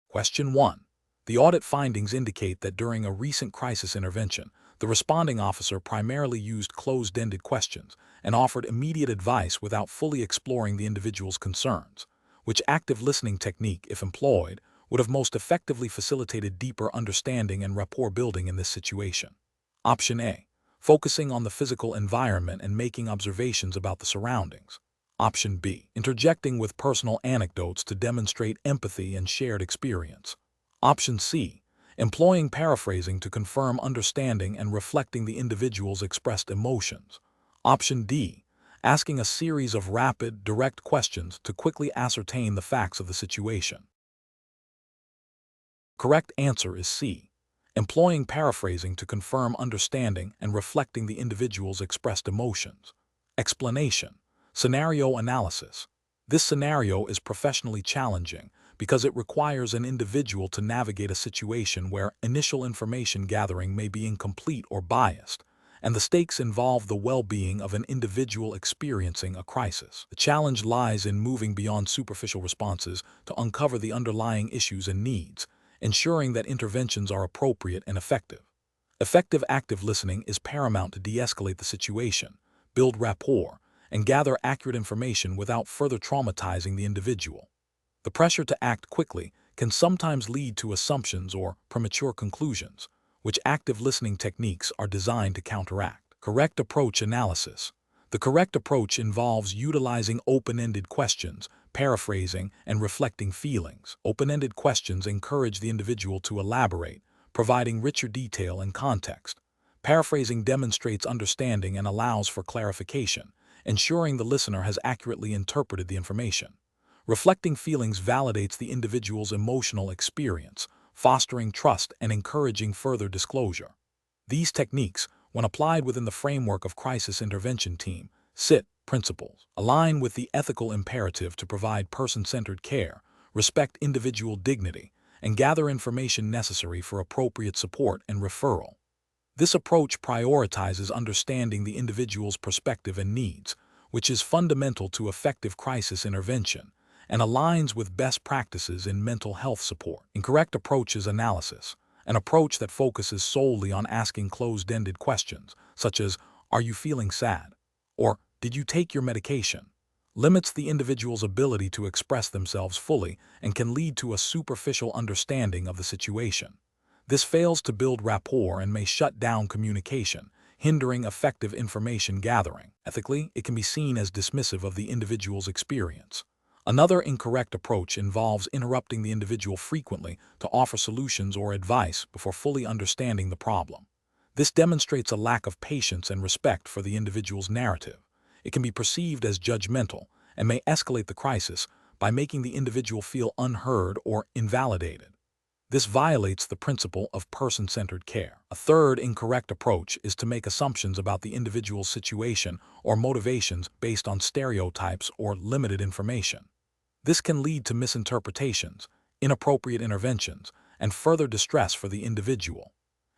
Question 1. The audit findings indicate that during a recent crisis intervention, the responding officer primarily used closed-ended questions and offered immediate advice without fully exploring the individual's concerns, which active listening technique, if employed, would have most effectively facilitated deeper understanding and rapport building in this situation. Option A. Focusing on the physical environment and making observations about the surroundings. Option B. Interjecting with personal anecdotes to demonstrate empathy and shared experience. Option C. Employing paraphrasing to confirm understanding and reflecting the individual's expressed emotions. Option D. Asking a series of rapid, direct questions to quickly ascertain the facts of the situation. Correct answer is C. Employing paraphrasing to confirm understanding and reflecting the individual's expressed emotions. Explanation. Scenario analysis. This scenario is professionally challenging because it requires an individual to navigate a situation where initial information gathering may be incomplete or biased, and the stakes involve the well-being of an individual experiencing a crisis. The challenge lies in moving beyond superficial responses to uncover the underlying issues and needs, ensuring that interventions are appropriate and effective. Effective active listening is paramount to de-escalate the situation, build rapport, and gather accurate information without further traumatizing the individual. The pressure to act quickly can sometimes lead to assumptions or premature conclusions, which active listening techniques are designed to counteract. Correct approach analysis. The correct approach involves utilizing open-ended questions, paraphrasing, and reflecting feelings. Open-ended questions encourage the individual to elaborate, providing richer detail and context. Paraphrasing demonstrates understanding and allows for clarification, ensuring the listener has accurately interpreted the information. Reflecting feelings validates the individual's emotional experience, fostering trust and encouraging further disclosure. These techniques, when applied within the framework of Crisis Intervention Team CIT principles, align with the ethical imperative to provide person-centered care, respect individual dignity, and gather information necessary for appropriate support and referral. This approach prioritizes understanding the individual's perspective and needs, which is fundamental to effective crisis intervention, and aligns with best practices in mental health support. Incorrect approach is analysis, an approach that focuses solely on asking closed-ended questions, such as, "Are you feeling sad?" or "Did you take your medication?" limits the individual's ability to express themselves fully and can lead to a superficial understanding of the situation. This fails to build rapport and may shut down communication, hindering effective information gathering. Ethically, it can be seen as dismissive of the individual's experience. Another incorrect approach involves interrupting the individual frequently to offer solutions or advice before fully understanding the problem. This demonstrates a lack of patience and respect for the individual's narrative. It can be perceived as judgmental and may escalate the crisis by making the individual feel unheard or invalidated. This violates the principle of person-centered care. A third incorrect approach is to make assumptions about the individual's situation or motivations based on stereotypes or limited information. This can lead to misinterpretations, inappropriate interventions, and further distress for the individual.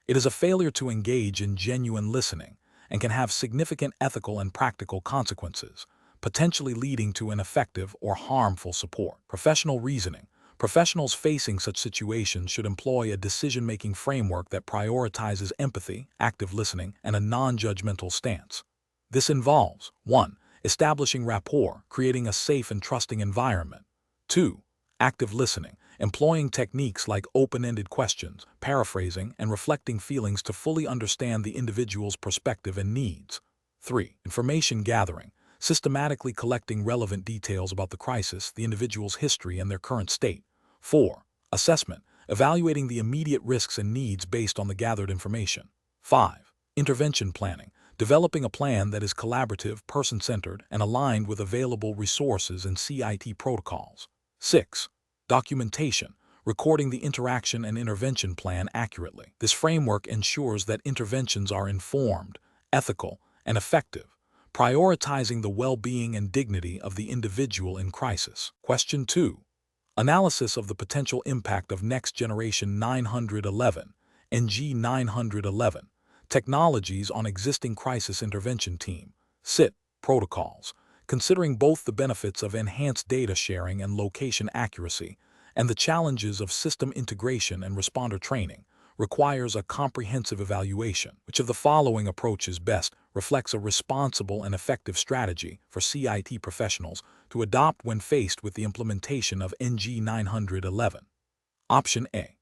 It is a failure to engage in genuine listening and can have significant ethical and practical consequences, potentially leading to ineffective or harmful support. Professional reasoning. Professionals facing such situations should employ a decision-making framework that prioritizes empathy, active listening, and a non-judgmental stance. This involves 1. Establishing rapport, creating a safe and trusting environment. 2. Active listening, employing techniques like open-ended questions, paraphrasing, and reflecting feelings to fully understand the individual's perspective and needs. 3. Information gathering, systematically collecting relevant details about the crisis, the individual's history, and their current state. 4. Assessment, evaluating the immediate risks and needs based on the gathered information. 5. Intervention planning, developing a plan that is collaborative, person-centered, and aligned with available resources and CIT protocols. 6. Documentation, recording the interaction and intervention plan accurately. This framework ensures that interventions are informed, ethical, and effective, prioritizing the well-being and dignity of the individual in crisis. Question 2. Analysis of the potential impact of next-generation 911 (NG 911) technologies on existing crisis intervention team CIT protocols, considering both the benefits of enhanced data sharing and location accuracy, and the challenges of system integration and responder training requires a comprehensive evaluation. Which of the following approaches best reflects a responsible and effective strategy for CIT professionals to adopt when faced with the implementation of NG 911? Option A.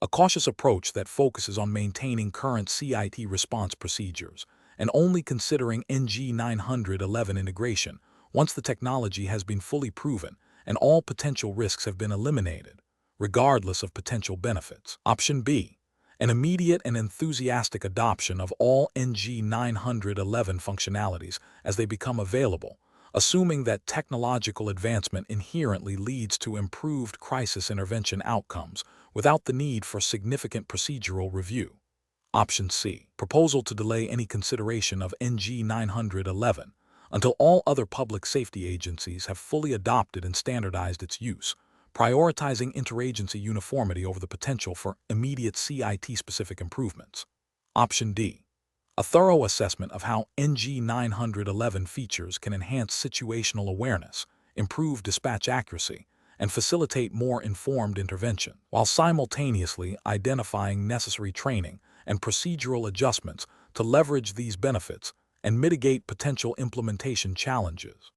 A cautious approach that focuses on maintaining current CIT response procedures and only considering NG 911 integration once the technology has been fully proven and all potential risks have been eliminated, regardless of potential benefits. Option B. An immediate and enthusiastic adoption of all NG 911 functionalities as they become available, assuming that technological advancement inherently leads to improved crisis intervention outcomes without the need for significant procedural review. Option C. Proposal to delay any consideration of NG 911 until all other public safety agencies have fully adopted and standardized its use, prioritizing interagency uniformity over the potential for immediate CIT-specific improvements. Option D. A thorough assessment of how NG 911 features can enhance situational awareness, improve dispatch accuracy, and facilitate more informed intervention, while simultaneously identifying necessary training and procedural adjustments to leverage these benefits and mitigate potential implementation challenges.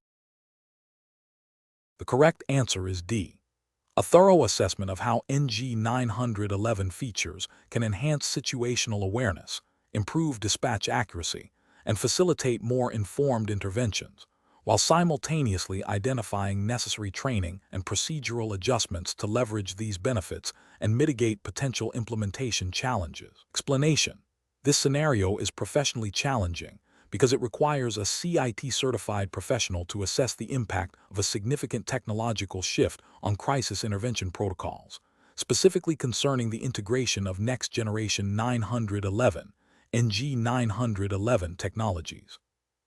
The correct answer is D. A thorough assessment of how NG 911 features can enhance situational awareness, improve dispatch accuracy, and facilitate more informed interventions, while simultaneously identifying necessary training and procedural adjustments to leverage these benefits and mitigate potential implementation challenges. Explanation: this scenario is professionally challenging because it requires a CIT-certified professional to assess the impact of a significant technological shift on crisis intervention protocols, specifically concerning the integration of next-generation 911, NG 911 technologies.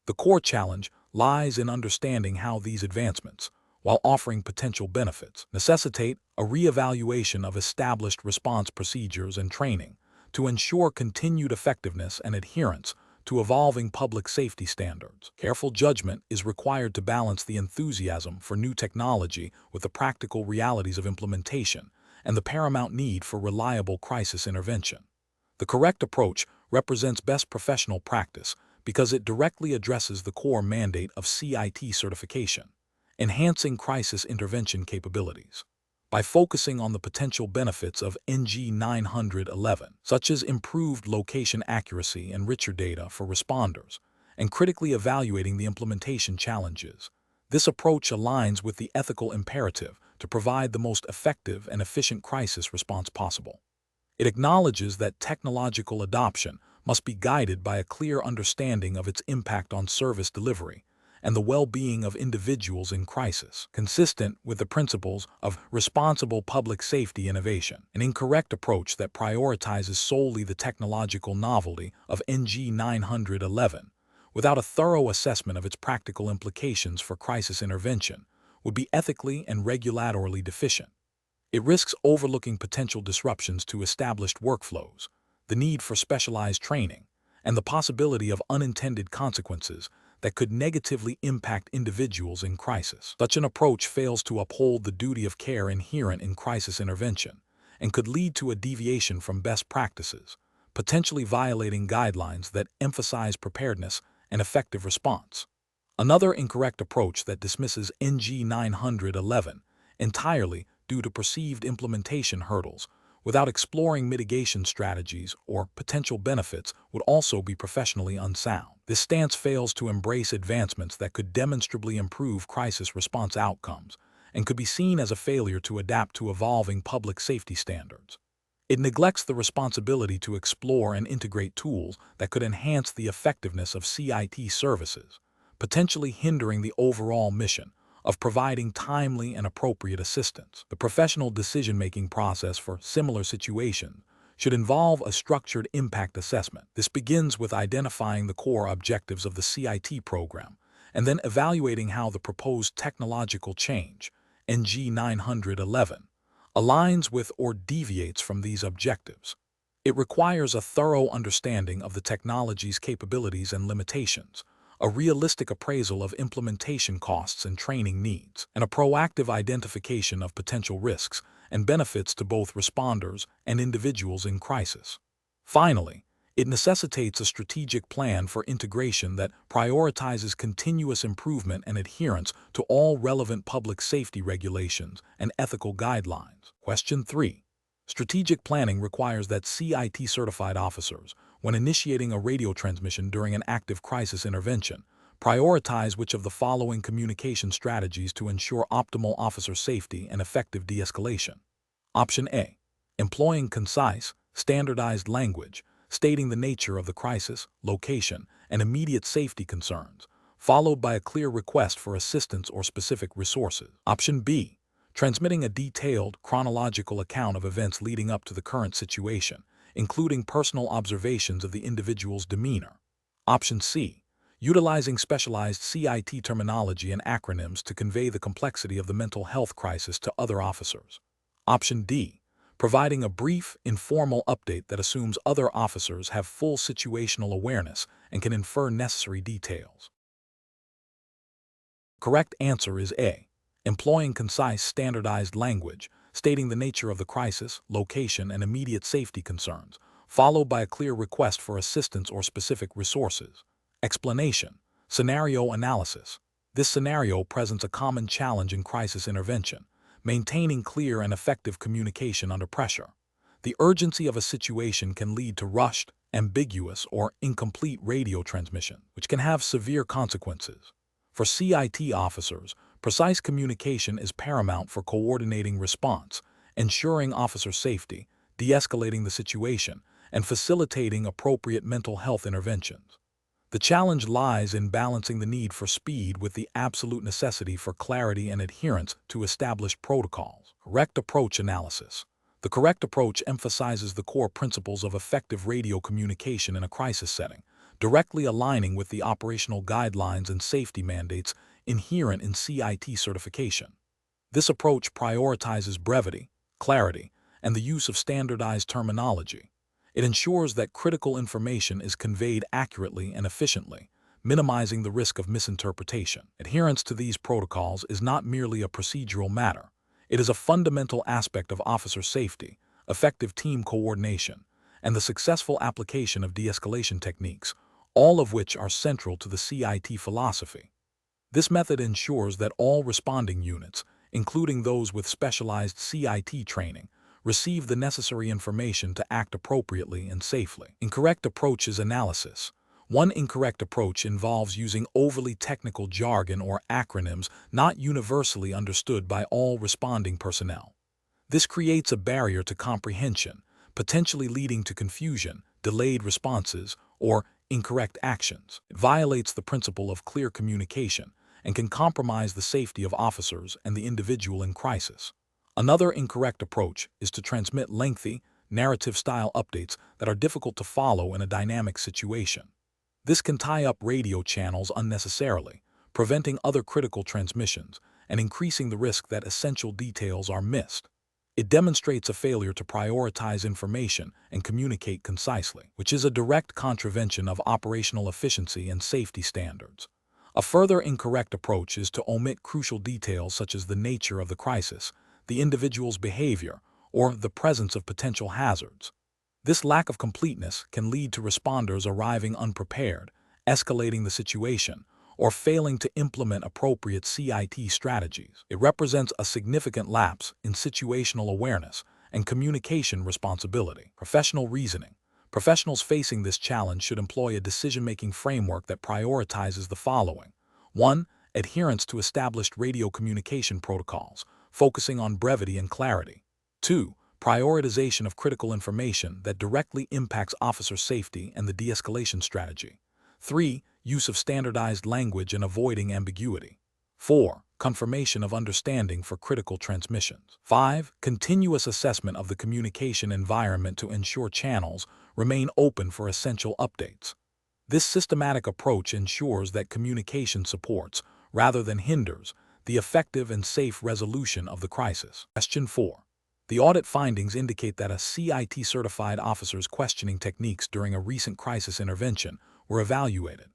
The core challenge lies in understanding how these advancements, while offering potential benefits, necessitate a reevaluation of established response procedures and training to ensure continued effectiveness and adherence to evolving public safety standards. Careful judgment is required to balance the enthusiasm for new technology with the practical realities of implementation and the paramount need for reliable crisis intervention. The correct approach represents best professional practice because it directly addresses the core mandate of CIT certification, enhancing crisis intervention capabilities. By focusing on the potential benefits of NG 911, such as improved location accuracy and richer data for responders, and critically evaluating the implementation challenges, this approach aligns with the ethical imperative to provide the most effective and efficient crisis response possible. It acknowledges that technological adoption must be guided by a clear understanding of its impact on service delivery and the well-being of individuals in crisis, consistent with the principles of responsible public safety innovation. An incorrect approach that prioritizes solely the technological novelty of NG 911 without a thorough assessment of its practical implications for crisis intervention would be ethically and regulatorily deficient. It risks overlooking potential disruptions to established workflows, the need for specialized training, and the possibility of unintended consequences that could negatively impact individuals in crisis. Such an approach fails to uphold the duty of care inherent in crisis intervention and could lead to a deviation from best practices, potentially violating guidelines that emphasize preparedness and effective response. Another incorrect approach that dismisses NG 911 entirely due to perceived implementation hurdles without exploring mitigation strategies or potential benefits would also be professionally unsound. This stance fails to embrace advancements that could demonstrably improve crisis response outcomes and could be seen as a failure to adapt to evolving public safety standards. It neglects the responsibility to explore and integrate tools that could enhance the effectiveness of CIT services, potentially hindering the overall mission of providing timely and appropriate assistance. The professional decision-making process for similar situations should involve a structured impact assessment. This begins with identifying the core objectives of the CIT program and then evaluating how the proposed technological change, NG 911, aligns with or deviates from these objectives. It requires a thorough understanding of the technology's capabilities and limitations, a realistic appraisal of implementation costs and training needs, and a proactive identification of potential risks and benefits to both responders and individuals in crisis. Finally, it necessitates a strategic plan for integration that prioritizes continuous improvement and adherence to all relevant public safety regulations and ethical guidelines. Question 3. Strategic planning requires that CIT certified officers, when initiating a radio transmission during an active crisis intervention, prioritize which of the following communication strategies to ensure optimal officer safety and effective de-escalation. Option A. Employing concise, standardized language, stating the nature of the crisis, location, and immediate safety concerns, followed by a clear request for assistance or specific resources. Option B. Transmitting a detailed, chronological account of events leading up to the current situation, including personal observations of the individual's demeanor. Option C. Utilizing specialized CIT terminology and acronyms to convey the complexity of the mental health crisis to other officers. Option D. Providing a brief, informal update that assumes other officers have full situational awareness and can infer necessary details. Correct answer is A. Employing concise, standardized language, stating the nature of the crisis, location, and immediate safety concerns, followed by a clear request for assistance or specific resources. Explanation. Scenario analysis. This scenario presents a common challenge in crisis intervention: maintaining clear and effective communication under pressure. The urgency of a situation can lead to rushed, ambiguous, or incomplete radio transmission, which can have severe consequences. For CIT officers, precise communication is paramount for coordinating response, ensuring officer safety, de-escalating the situation, and facilitating appropriate mental health interventions. The challenge lies in balancing the need for speed with the absolute necessity for clarity and adherence to established protocols. Correct approach analysis. The correct approach emphasizes the core principles of effective radio communication in a crisis setting, directly aligning with the operational guidelines and safety mandates inherent in CIT certification. This approach prioritizes brevity, clarity, and the use of standardized terminology. It ensures that critical information is conveyed accurately and efficiently, minimizing the risk of misinterpretation. Adherence to these protocols is not merely a procedural matter. It is a fundamental aspect of officer safety, effective team coordination, and the successful application of de-escalation techniques, all of which are central to the CIT philosophy. This method ensures that all responding units, including those with specialized CIT training, receive the necessary information to act appropriately and safely. Incorrect approach is analysis. One incorrect approach involves using overly technical jargon or acronyms not universally understood by all responding personnel. This creates a barrier to comprehension, potentially leading to confusion, delayed responses, or incorrect actions. It violates the principle of clear communication and can compromise the safety of officers and the individual in crisis. Another incorrect approach is to transmit lengthy, narrative-style updates that are difficult to follow in a dynamic situation. This can tie up radio channels unnecessarily, preventing other critical transmissions and increasing the risk that essential details are missed. It demonstrates a failure to prioritize information and communicate concisely, which is a direct contravention of operational efficiency and safety standards. A further incorrect approach is to omit crucial details such as the nature of the crisis, the individual's behavior, or the presence of potential hazards. This lack of completeness can lead to responders arriving unprepared, escalating the situation, or failing to implement appropriate CIT strategies. It represents a significant lapse in situational awareness and communication responsibility. Professional reasoning. Professionals facing this challenge should employ a decision-making framework that prioritizes the following. 1. Adherence to established radio communication protocols, focusing on brevity and clarity. 2. Prioritization of critical information that directly impacts officer safety and the de-escalation strategy. 3. Use of standardized language and avoiding ambiguity. 4. Confirmation of understanding for critical transmissions. 5. Continuous assessment of the communication environment to ensure channels remain open for essential updates. This systematic approach ensures that communication supports, rather than hinders, the effective and safe resolution of the crisis. Question 4. The audit findings indicate that a CIT-certified officer's questioning techniques during a recent crisis intervention were evaluated.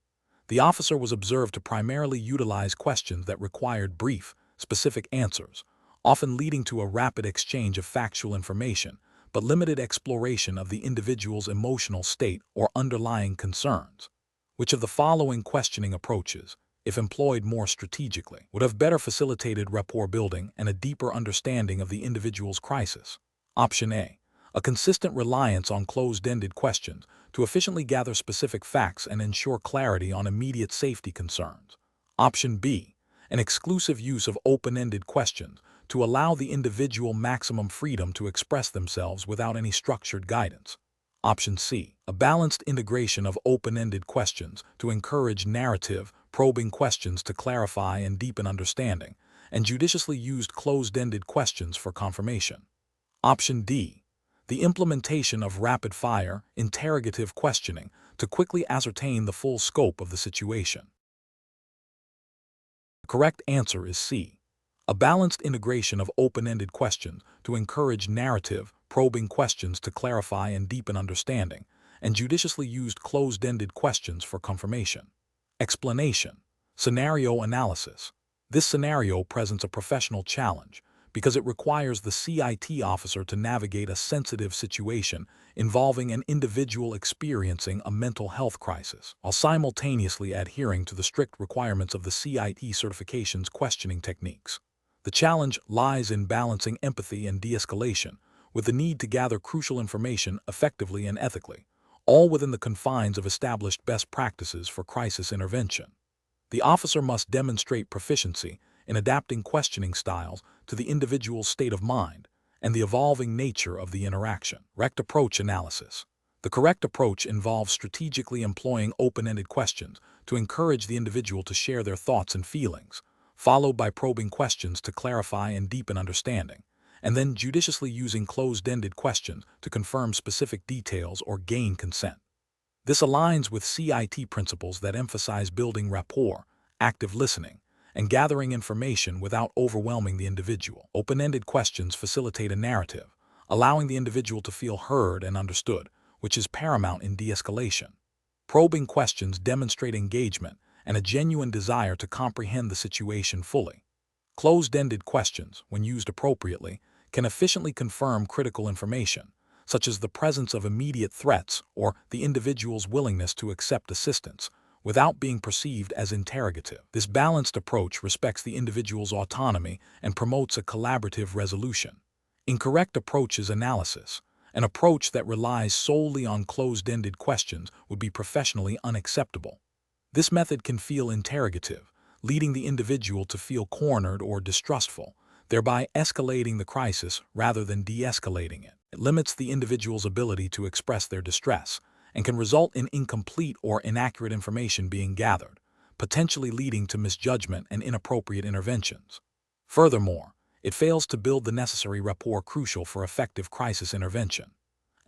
The officer was observed to primarily utilize questions that required brief, specific answers, often leading to a rapid exchange of factual information, but limited exploration of the individual's emotional state or underlying concerns. Which of the following questioning approaches, if employed more strategically, would have better facilitated rapport building and a deeper understanding of the individual's crisis? Option A. A consistent reliance on closed-ended questions to efficiently gather specific facts and ensure clarity on immediate safety concerns. Option B. An exclusive use of open-ended questions to allow the individual maximum freedom to express themselves without any structured guidance. Option C. A balanced integration of open-ended questions to encourage narrative, probing questions to clarify and deepen understanding, and judiciously used closed-ended questions for confirmation. Option D. The implementation of rapid-fire, interrogative questioning to quickly ascertain the full scope of the situation. The correct answer is C. A balanced integration of open-ended questions to encourage narrative, probing questions to clarify and deepen understanding, and judiciously used closed-ended questions for confirmation. Explanation. Scenario analysis. This scenario presents a professional challenge because it requires the CIT officer to navigate a sensitive situation involving an individual experiencing a mental health crisis, while simultaneously adhering to the strict requirements of the CIT certification's questioning techniques. The challenge lies in balancing empathy and de-escalation, with the need to gather crucial information effectively and ethically, all within the confines of established best practices for crisis intervention. The officer must demonstrate proficiency in adapting questioning styles to the individual's state of mind and the evolving nature of the interaction. Correct approach analysis. The correct approach involves strategically employing open-ended questions to encourage the individual to share their thoughts and feelings, followed by probing questions to clarify and deepen understanding, and then judiciously using closed-ended questions to confirm specific details or gain consent. This aligns with CIT principles that emphasize building rapport, active listening, and gathering information without overwhelming the individual. Open-ended questions facilitate a narrative, allowing the individual to feel heard and understood, which is paramount in de-escalation. Probing questions demonstrate engagement and a genuine desire to comprehend the situation fully. Closed-ended questions, when used appropriately, can efficiently confirm critical information, such as the presence of immediate threats or the individual's willingness to accept assistance, without being perceived as interrogative. This balanced approach respects the individual's autonomy and promotes a collaborative resolution. Incorrect approach is analysis. An approach that relies solely on closed-ended questions would be professionally unacceptable. This method can feel interrogative, leading the individual to feel cornered or distrustful, thereby escalating the crisis rather than de-escalating it. It limits the individual's ability to express their distress and can result in incomplete or inaccurate information being gathered, potentially leading to misjudgment and inappropriate interventions. Furthermore, it fails to build the necessary rapport crucial for effective crisis intervention.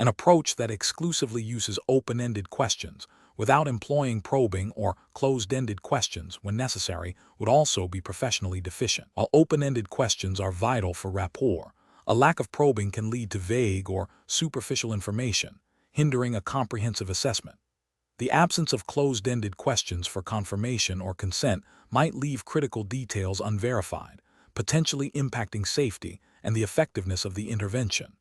An approach that exclusively uses open-ended questions without employing probing or closed-ended questions when necessary would also be professionally deficient. While open-ended questions are vital for rapport, a lack of probing can lead to vague or superficial information, hindering a comprehensive assessment. The absence of closed-ended questions for confirmation or consent might leave critical details unverified, potentially impacting safety and the effectiveness of the intervention.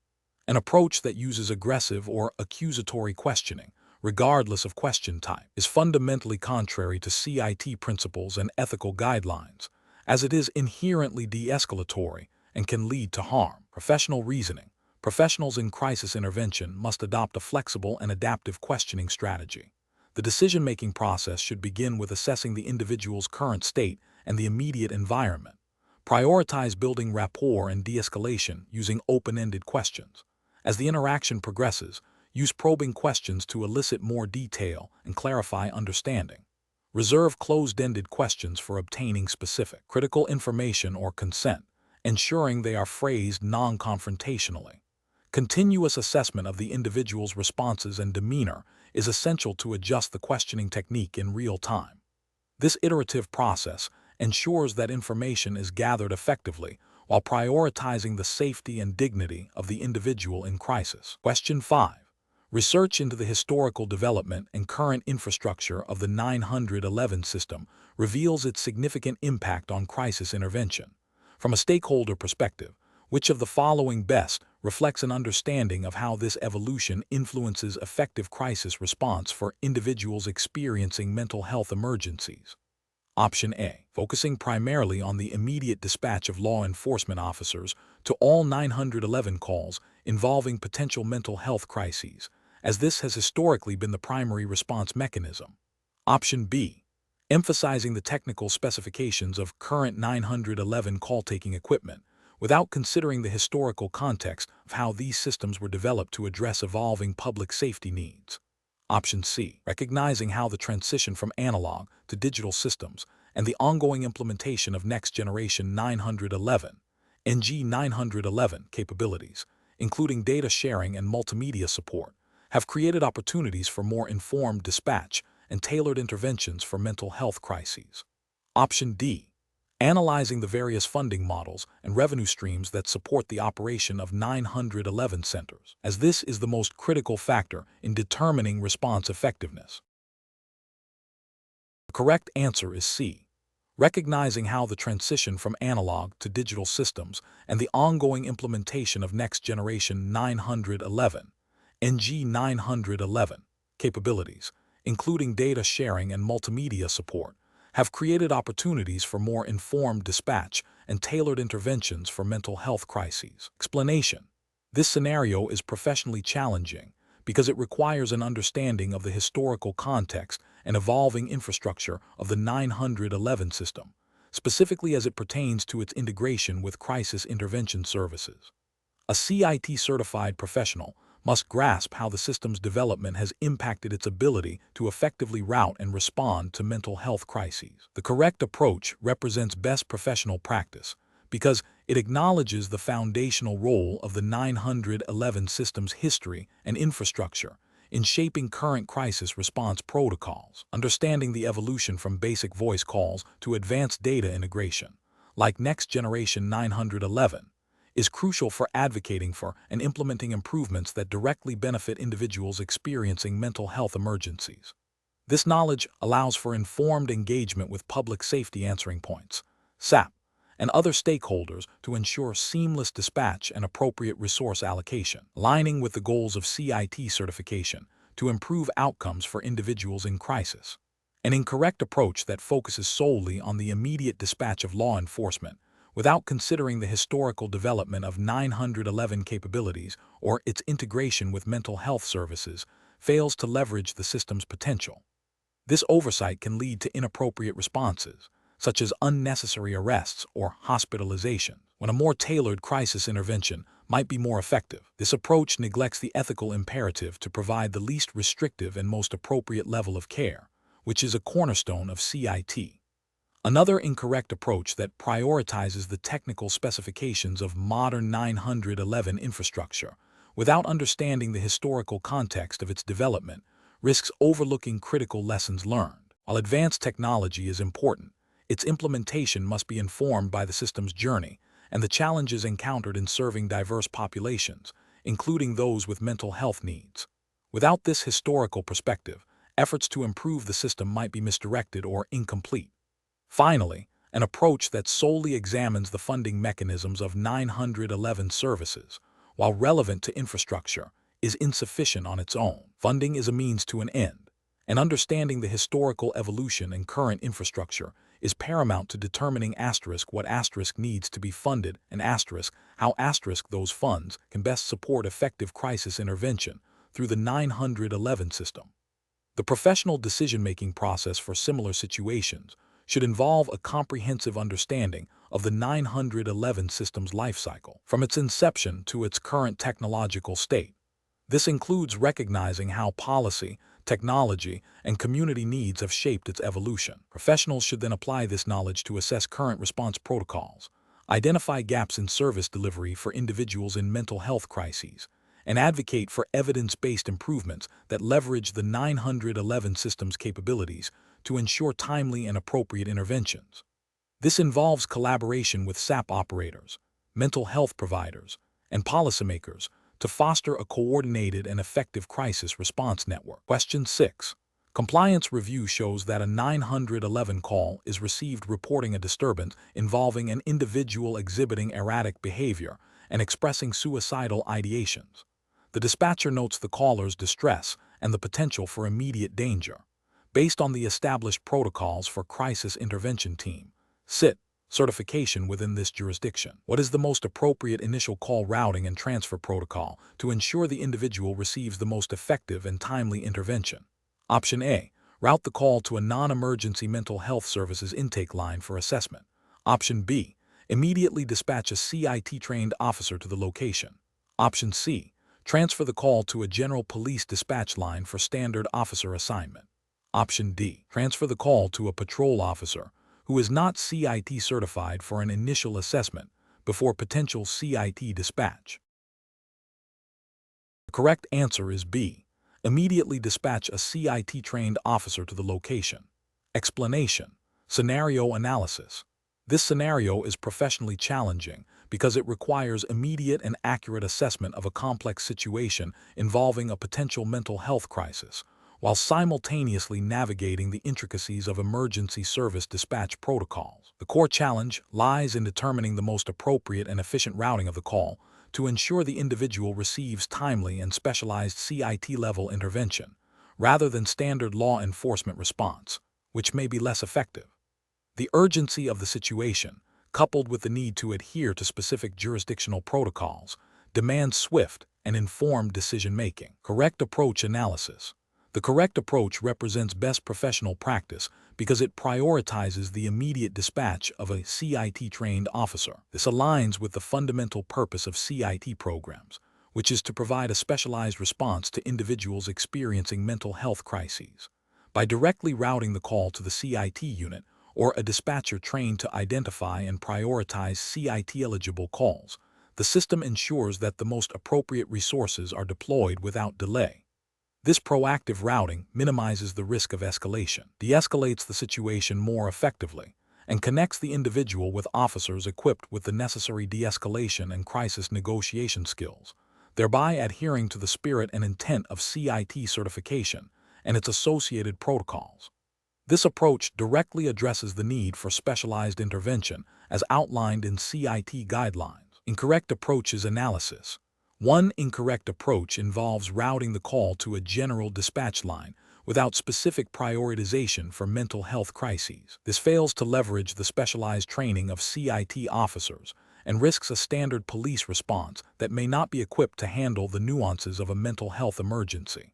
An approach that uses aggressive or accusatory questioning, regardless of question type, is fundamentally contrary to CIT principles and ethical guidelines, as it is inherently de-escalatory and can lead to harm. Professional reasoning. Professionals in crisis intervention must adopt a flexible and adaptive questioning strategy. The decision-making process should begin with assessing the individual's current state and the immediate environment. Prioritize building rapport and de-escalation using open-ended questions. As the interaction progresses, use probing questions to elicit more detail and clarify understanding. Reserve closed-ended questions for obtaining specific, critical information or consent, ensuring they are phrased non-confrontationally. Continuous assessment of the individual's responses and demeanor is essential to adjust the questioning technique in real time. This iterative process ensures that information is gathered effectively while prioritizing the safety and dignity of the individual in crisis. Question 5. Research into the historical development and current infrastructure of the 911 system reveals its significant impact on crisis intervention. From a stakeholder perspective, which of the following best reflects an understanding of how this evolution influences effective crisis response for individuals experiencing mental health emergencies? Option A, focusing primarily on the immediate dispatch of law enforcement officers to all 911 calls involving potential mental health crises, as this has historically been the primary response mechanism. Option B, emphasizing the technical specifications of current 911 call-taking equipment, without considering the historical context of how these systems were developed to address evolving public safety needs. Option C, recognizing how the transition from analog to digital systems and the ongoing implementation of next-generation 911, NG911 capabilities, including data sharing and multimedia support, have created opportunities for more informed dispatch and tailored interventions for mental health crises. Option D, analyzing the various funding models and revenue streams that support the operation of 911 centers, as this is the most critical factor in determining response effectiveness. The correct answer is C, recognizing how the transition from analog to digital systems and the ongoing implementation of next-generation 911, NG911 capabilities, including data sharing and multimedia support, have created opportunities for more informed dispatch and tailored interventions for mental health crises. Explanation: this scenario is professionally challenging because it requires an understanding of the historical context and evolving infrastructure of the 911 system, specifically as it pertains to its integration with crisis intervention services. A CIT-certified professional must grasp how the system's development has impacted its ability to effectively route and respond to mental health crises. The correct approach represents best professional practice because it acknowledges the foundational role of the 911 system's history and infrastructure in shaping current crisis response protocols. Understanding the evolution from basic voice calls to advanced data integration, like next-generation 911, is crucial for advocating for and implementing improvements that directly benefit individuals experiencing mental health emergencies. This knowledge allows for informed engagement with public safety answering points, SAP, and other stakeholders to ensure seamless dispatch and appropriate resource allocation, aligning with the goals of CIT certification to improve outcomes for individuals in crisis. An incorrect approach that focuses solely on the immediate dispatch of law enforcement without considering the historical development of 911 capabilities or its integration with mental health services, fails to leverage the system's potential. This oversight can lead to inappropriate responses, such as unnecessary arrests or hospitalization, when a more tailored crisis intervention might be more effective. This approach neglects the ethical imperative to provide the least restrictive and most appropriate level of care, which is a cornerstone of CIT. Another incorrect approach that prioritizes the technical specifications of modern 911 infrastructure without understanding the historical context of its development risks overlooking critical lessons learned. While advanced technology is important, its implementation must be informed by the system's journey and the challenges encountered in serving diverse populations, including those with mental health needs. Without this historical perspective, efforts to improve the system might be misdirected or incomplete. Finally, an approach that solely examines the funding mechanisms of 911 services, while relevant to infrastructure, is insufficient on its own. Funding is a means to an end, and understanding the historical evolution and current infrastructure is paramount to determining what needs to be funded and how those funds can best support effective crisis intervention through the 911 system. The professional decision-making process for similar situations should involve a comprehensive understanding of the 911 system's lifecycle, from its inception to its current technological state. This includes recognizing how policy, technology, and community needs have shaped its evolution. Professionals should then apply this knowledge to assess current response protocols, identify gaps in service delivery for individuals in mental health crises, and advocate for evidence-based improvements that leverage the 911 system's capabilities to ensure timely and appropriate interventions. This involves collaboration with SAP operators, mental health providers, and policymakers to foster a coordinated and effective crisis response network. Question 6. Compliance review shows that a 911 call is received reporting a disturbance involving an individual exhibiting erratic behavior and expressing suicidal ideations. The dispatcher notes the caller's distress and the potential for immediate danger. Based on the established protocols for Crisis Intervention Team CIT certification within this jurisdiction, what is the most appropriate initial call routing and transfer protocol to ensure the individual receives the most effective and timely intervention? Option A. Route the call to a non-emergency mental health services intake line for assessment. Option B. Immediately dispatch a CIT-trained officer to the location. Option C. Transfer the call to a general police dispatch line for standard officer assignment. Option D. Transfer the call to a patrol officer who is not CIT certified for an initial assessment before potential CIT dispatch. The correct answer is B. Immediately dispatch a CIT-trained officer to the location. Explanation: scenario analysis. This scenario is professionally challenging because it requires immediate and accurate assessment of a complex situation involving a potential mental health crisis, while simultaneously navigating the intricacies of emergency service dispatch protocols. The core challenge lies in determining the most appropriate and efficient routing of the call to ensure the individual receives timely and specialized CIT-level intervention, rather than standard law enforcement response, which may be less effective. The urgency of the situation, coupled with the need to adhere to specific jurisdictional protocols, demands swift and informed decision-making. Correct approach analysis. The correct approach represents best professional practice because it prioritizes the immediate dispatch of a CIT-trained officer. This aligns with the fundamental purpose of CIT programs, which is to provide a specialized response to individuals experiencing mental health crises. By directly routing the call to the CIT unit or a dispatcher trained to identify and prioritize CIT-eligible calls, the system ensures that the most appropriate resources are deployed without delay. This proactive routing minimizes the risk of escalation, de-escalates the situation more effectively, and connects the individual with officers equipped with the necessary de-escalation and crisis negotiation skills, thereby adhering to the spirit and intent of CIT certification and its associated protocols. This approach directly addresses the need for specialized intervention as outlined in CIT guidelines. Incorrect approaches analysis. One incorrect approach involves routing the call to a general dispatch line without specific prioritization for mental health crises. This fails to leverage the specialized training of CIT officers and risks a standard police response that may not be equipped to handle the nuances of a mental health emergency.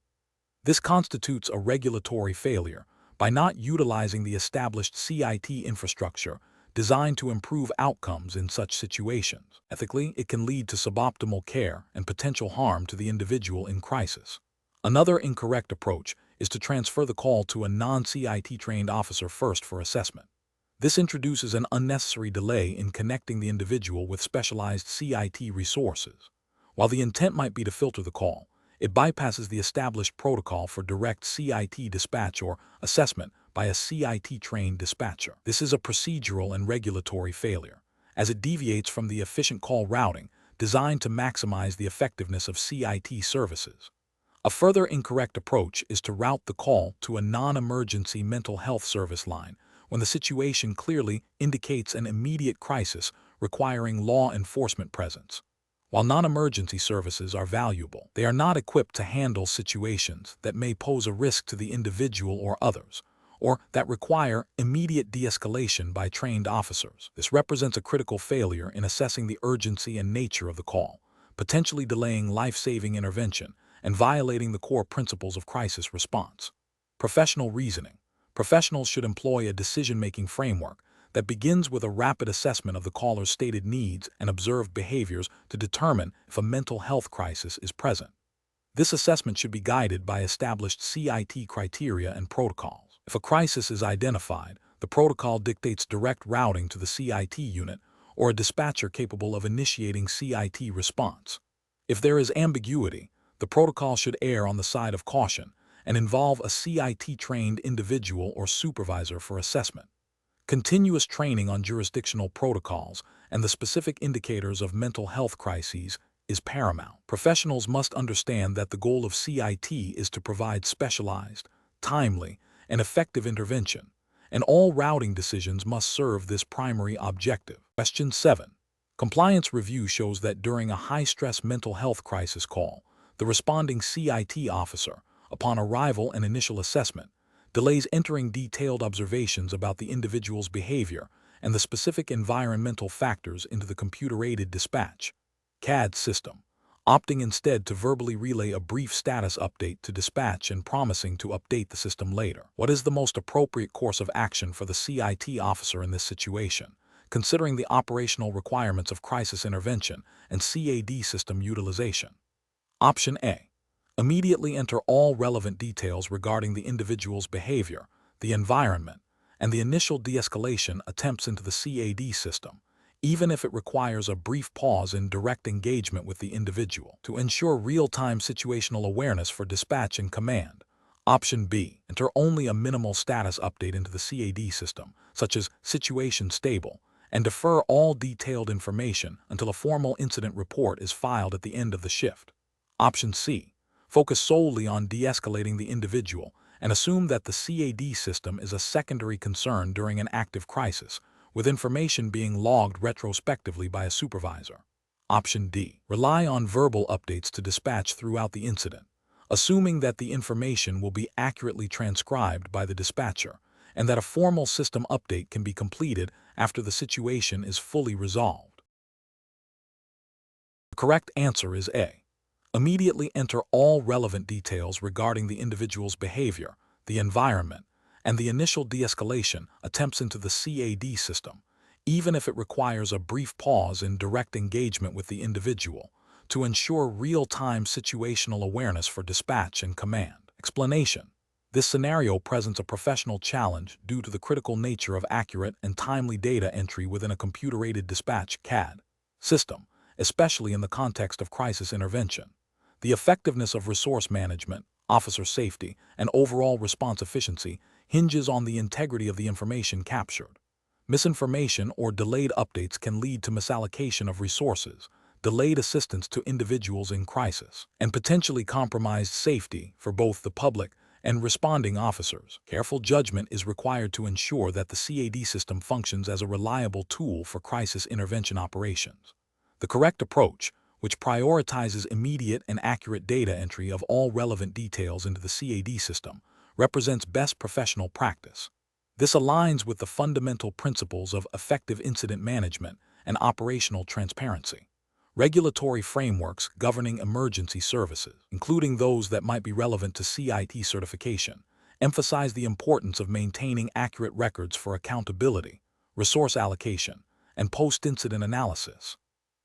This constitutes a regulatory failure by not utilizing the established CIT infrastructure designed to improve outcomes in such situations. Ethically, it can lead to suboptimal care and potential harm to the individual in crisis. Another incorrect approach is to transfer the call to a non-CIT-trained officer first for assessment. This introduces an unnecessary delay in connecting the individual with specialized CIT resources. While the intent might be to filter the call, it bypasses the established protocol for direct CIT dispatch or assessment by a CIT-trained dispatcher. This is a procedural and regulatory failure, as it deviates from the efficient call routing designed to maximize the effectiveness of CIT services. A further incorrect approach is to route the call to a non-emergency mental health service line when the situation clearly indicates an immediate crisis requiring law enforcement presence. While non-emergency services are valuable, they are not equipped to handle situations that may pose a risk to the individual or others, or that require immediate de-escalation by trained officers. This represents a critical failure in assessing the urgency and nature of the call, potentially delaying life-saving intervention and violating the core principles of crisis response. Professional reasoning. Professionals should employ a decision-making framework that begins with a rapid assessment of the caller's stated needs and observed behaviors to determine if a mental health crisis is present. This assessment should be guided by established CIT criteria and protocols. If a crisis is identified, the protocol dictates direct routing to the CIT unit or a dispatcher capable of initiating CIT response. If there is ambiguity, the protocol should err on the side of caution and involve a CIT-trained individual or supervisor for assessment. Continuous training on jurisdictional protocols and the specific indicators of mental health crises is paramount. Professionals must understand that the goal of CIT is to provide specialized, timely, and effective intervention, and all routing decisions must serve this primary objective. Question 7. Compliance review shows that during a high-stress mental health crisis call, the responding CIT officer, upon arrival and initial assessment, delays entering detailed observations about the individual's behavior and the specific environmental factors into the computer-aided dispatch (CAD) system, opting instead to verbally relay a brief status update to dispatch and promising to update the system later. What is the most appropriate course of action for the CIT officer in this situation, considering the operational requirements of crisis intervention and CAD system utilization? Option A. Immediately enter all relevant details regarding the individual's behavior, the environment, and the initial de-escalation attempts into the CAD system, even if it requires a brief pause in direct engagement with the individual, to ensure real-time situational awareness for dispatch and command. Option B. Enter only a minimal status update into the CAD system, such as situation stable, and defer all detailed information until a formal incident report is filed at the end of the shift. Option C. Focus solely on de-escalating the individual and assume that the CAD system is a secondary concern during an active crisis, with information being logged retrospectively by a supervisor. Option D. Rely on verbal updates to dispatch throughout the incident, assuming that the information will be accurately transcribed by the dispatcher and that a formal system update can be completed after the situation is fully resolved. The correct answer is A. Immediately enter all relevant details regarding the individual's behavior, the environment, and the initial de-escalation attempts into the CAD system, even if it requires a brief pause in direct engagement with the individual, to ensure real-time situational awareness for dispatch and command. Explanation. This scenario presents a professional challenge due to the critical nature of accurate and timely data entry within a computer-aided dispatch (CAD) system, especially in the context of crisis intervention. The effectiveness of resource management, officer safety, and overall response efficiency hinges on the integrity of the information captured. Misinformation or delayed updates can lead to misallocation of resources, delayed assistance to individuals in crisis, and potentially compromised safety for both the public and responding officers. Careful judgment is required to ensure that the CAD system functions as a reliable tool for crisis intervention operations. The correct approach, which prioritizes immediate and accurate data entry of all relevant details into the CAD system, represents best professional practice. This aligns with the fundamental principles of effective incident management and operational transparency. Regulatory frameworks governing emergency services, including those that might be relevant to CIT certification, emphasize the importance of maintaining accurate records for accountability, resource allocation, and post-incident analysis.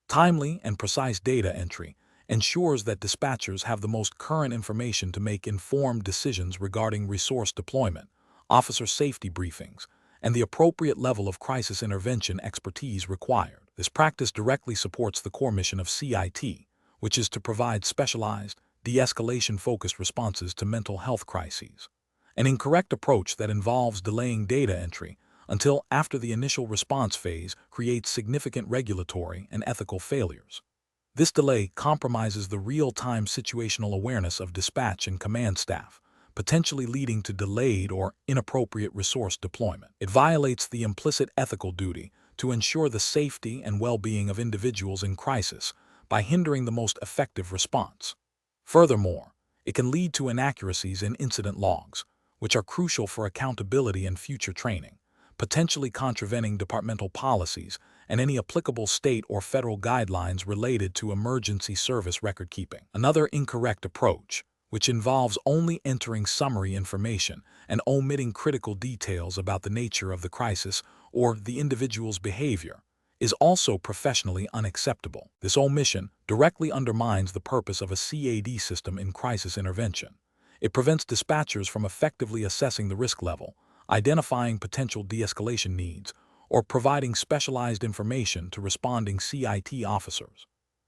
Timely and precise data entry ensures that dispatchers have the most current information to make informed decisions regarding resource deployment, officer safety briefings, and the appropriate level of crisis intervention expertise required. This practice directly supports the core mission of CIT, which is to provide specialized, de-escalation-focused responses to mental health crises. An incorrect approach that involves delaying data entry until after the initial response phase creates significant regulatory and ethical failures. This delay compromises the real-time situational awareness of dispatch and command staff, potentially leading to delayed or inappropriate resource deployment. It violates the implicit ethical duty to ensure the safety and well-being of individuals in crisis by hindering the most effective response. Furthermore, it can lead to inaccuracies in incident logs, which are crucial for accountability and future training, potentially contravening departmental policies and any applicable state or federal guidelines related to emergency service record-keeping. Another incorrect approach, which involves only entering summary information and omitting critical details about the nature of the crisis or the individual's behavior, is also professionally unacceptable. This omission directly undermines the purpose of a CAD system in crisis intervention. It prevents dispatchers from effectively assessing the risk level, identifying potential de-escalation needs, or providing specialized information to responding CIT officers.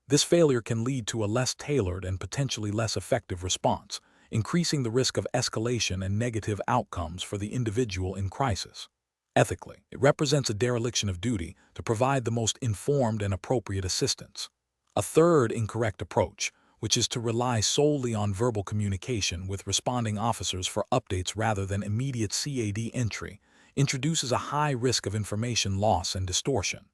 This failure can lead to a less tailored and potentially less effective response, increasing the risk of escalation and negative outcomes for the individual in crisis. Ethically, it represents a dereliction of duty to provide the most informed and appropriate assistance. A third incorrect approach, which is to rely solely on verbal communication with responding officers for updates rather than immediate CAD entry, introduces a high risk of information loss and distortion.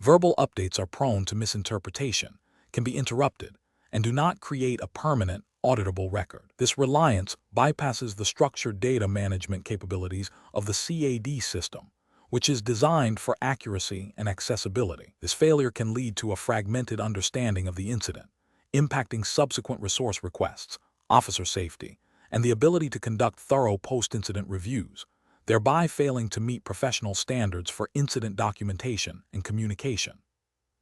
Verbal updates are prone to misinterpretation, can be interrupted, and do not create a permanent, auditable record. This reliance bypasses the structured data management capabilities of the CAD system, which is designed for accuracy and accessibility. This failure can lead to a fragmented understanding of the incident, impacting subsequent resource requests, officer safety, and the ability to conduct thorough post-incident reviews, thereby failing to meet professional standards for incident documentation and communication.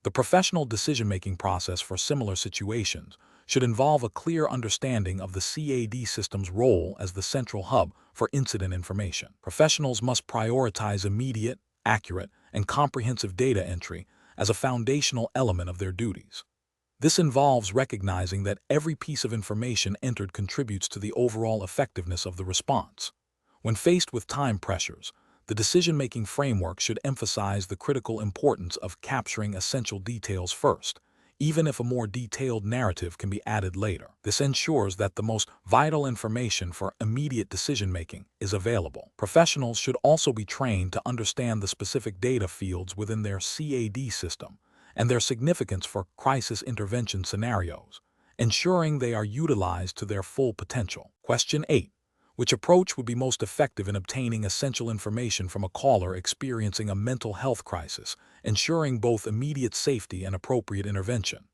The professional decision-making process for similar situations should involve a clear understanding of the CAD system's role as the central hub for incident information. Professionals must prioritize immediate, accurate, and comprehensive data entry as a foundational element of their duties. This involves recognizing that every piece of information entered contributes to the overall effectiveness of the response. When faced with time pressures, the decision-making framework should emphasize the critical importance of capturing essential details first, even if a more detailed narrative can be added later. This ensures that the most vital information for immediate decision-making is available. Professionals should also be trained to understand the specific data fields within their CAD system and their significance for crisis intervention scenarios, ensuring they are utilized to their full potential. Question 8. Which approach would be most effective in obtaining essential information from a caller experiencing a mental health crisis, ensuring both immediate safety and appropriate intervention?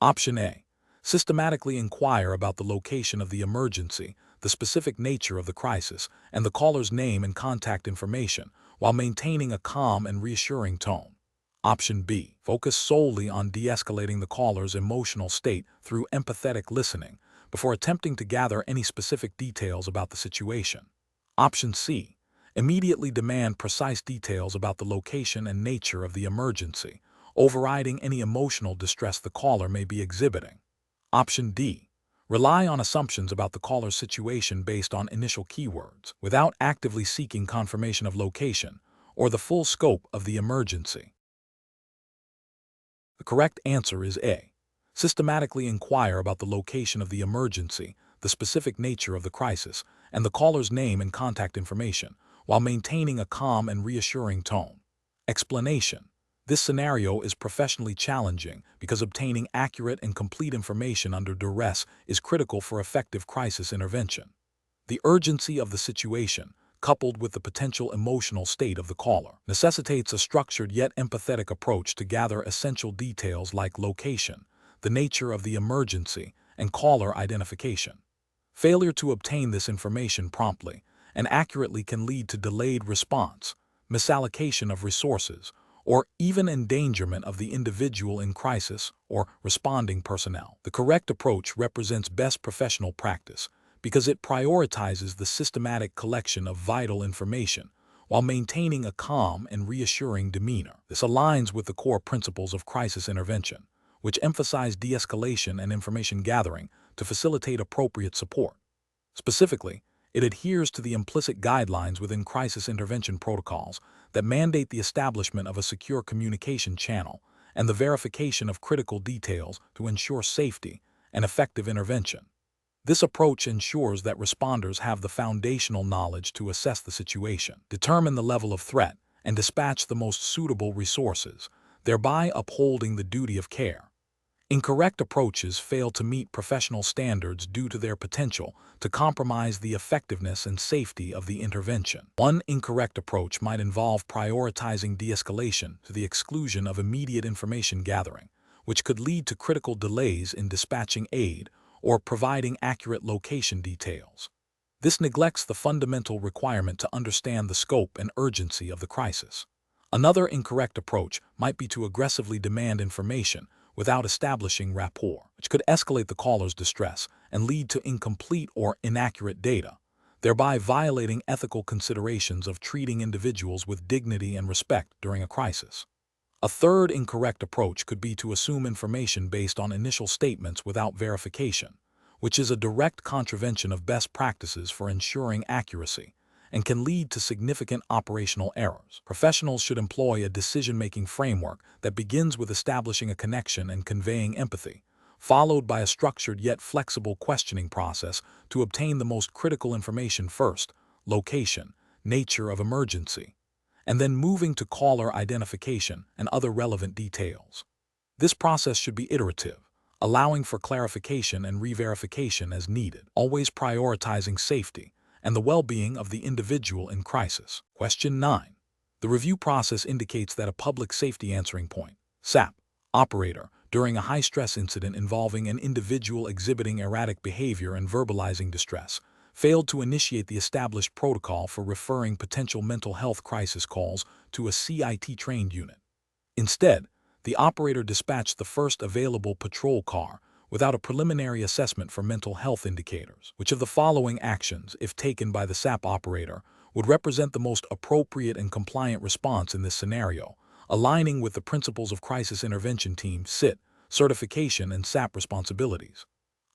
Option A. Systematically inquire about the location of the emergency, the specific nature of the crisis, and the caller's name and contact information, while maintaining a calm and reassuring tone. Option B. Focus solely on de-escalating the caller's emotional state through empathetic listening, before attempting to gather any specific details about the situation. Option C. Immediately demand precise details about the location and nature of the emergency, overriding any emotional distress the caller may be exhibiting. Option D. Rely on assumptions about the caller's situation based on initial keywords, without actively seeking confirmation of location or the full scope of the emergency. The correct answer is A. Systematically inquire about the location of the emergency, the specific nature of the crisis, and the caller's name and contact information, while maintaining a calm and reassuring tone. Explanation. This scenario is professionally challenging because obtaining accurate and complete information under duress is critical for effective crisis intervention. The urgency of the situation, coupled with the potential emotional state of the caller, necessitates a structured yet empathetic approach to gather essential details like location, the nature of the emergency, and caller identification. Failure to obtain this information promptly and accurately can lead to delayed response, misallocation of resources, or even endangerment of the individual in crisis or responding personnel. The correct approach represents best professional practice because it prioritizes the systematic collection of vital information while maintaining a calm and reassuring demeanor. This aligns with the core principles of crisis intervention, which emphasize de-escalation and information gathering to facilitate appropriate support. Specifically, it adheres to the implicit guidelines within crisis intervention protocols that mandate the establishment of a secure communication channel and the verification of critical details to ensure safety and effective intervention. This approach ensures that responders have the foundational knowledge to assess the situation, determine the level of threat, and dispatch the most suitable resources, thereby upholding the duty of care. Incorrect approaches fail to meet professional standards due to their potential to compromise the effectiveness and safety of the intervention. One incorrect approach might involve prioritizing de-escalation to the exclusion of immediate information gathering, which could lead to critical delays in dispatching aid or providing accurate location details. This neglects the fundamental requirement to understand the scope and urgency of the crisis. Another incorrect approach might be to aggressively demand information without establishing rapport, which could escalate the caller's distress and lead to incomplete or inaccurate data, thereby violating ethical considerations of treating individuals with dignity and respect during a crisis. A third incorrect approach could be to assume information based on initial statements without verification, which is a direct contravention of best practices for ensuring accuracy and can lead to significant operational errors. Professionals should employ a decision-making framework that begins with establishing a connection and conveying empathy, followed by a structured yet flexible questioning process to obtain the most critical information first: location, nature of emergency, and then moving to caller identification and other relevant details. This process should be iterative, allowing for clarification and re-verification as needed, always prioritizing safety and the well-being of the individual in crisis. Question 9. The review process indicates that a public safety answering point (SAP) operator, during a high-stress incident involving an individual exhibiting erratic behavior and verbalizing distress, failed to initiate the established protocol for referring potential mental health crisis calls to a CIT-trained unit. Instead, the operator dispatched the first available patrol car without a preliminary assessment for mental health indicators. Which of the following actions, if taken by the SAP operator, would represent the most appropriate and compliant response in this scenario, aligning with the principles of Crisis Intervention Team CIT Certification and SAP responsibilities?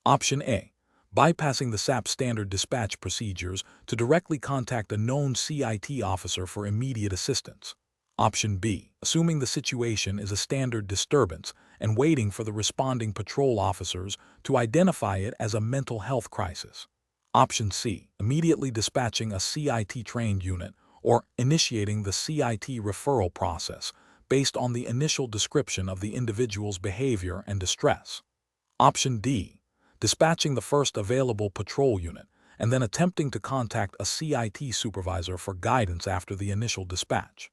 Option A. Bypassing the SAP standard dispatch procedures to directly contact a known CIT officer for immediate assistance. Option B. Assuming the situation is a standard disturbance and waiting for the responding patrol officers to identify it as a mental health crisis. Option C. Immediately dispatching a CIT-trained unit or initiating the CIT referral process based on the initial description of the individual's behavior and distress. Option D. Dispatching the first available patrol unit and then attempting to contact a CIT supervisor for guidance after the initial dispatch.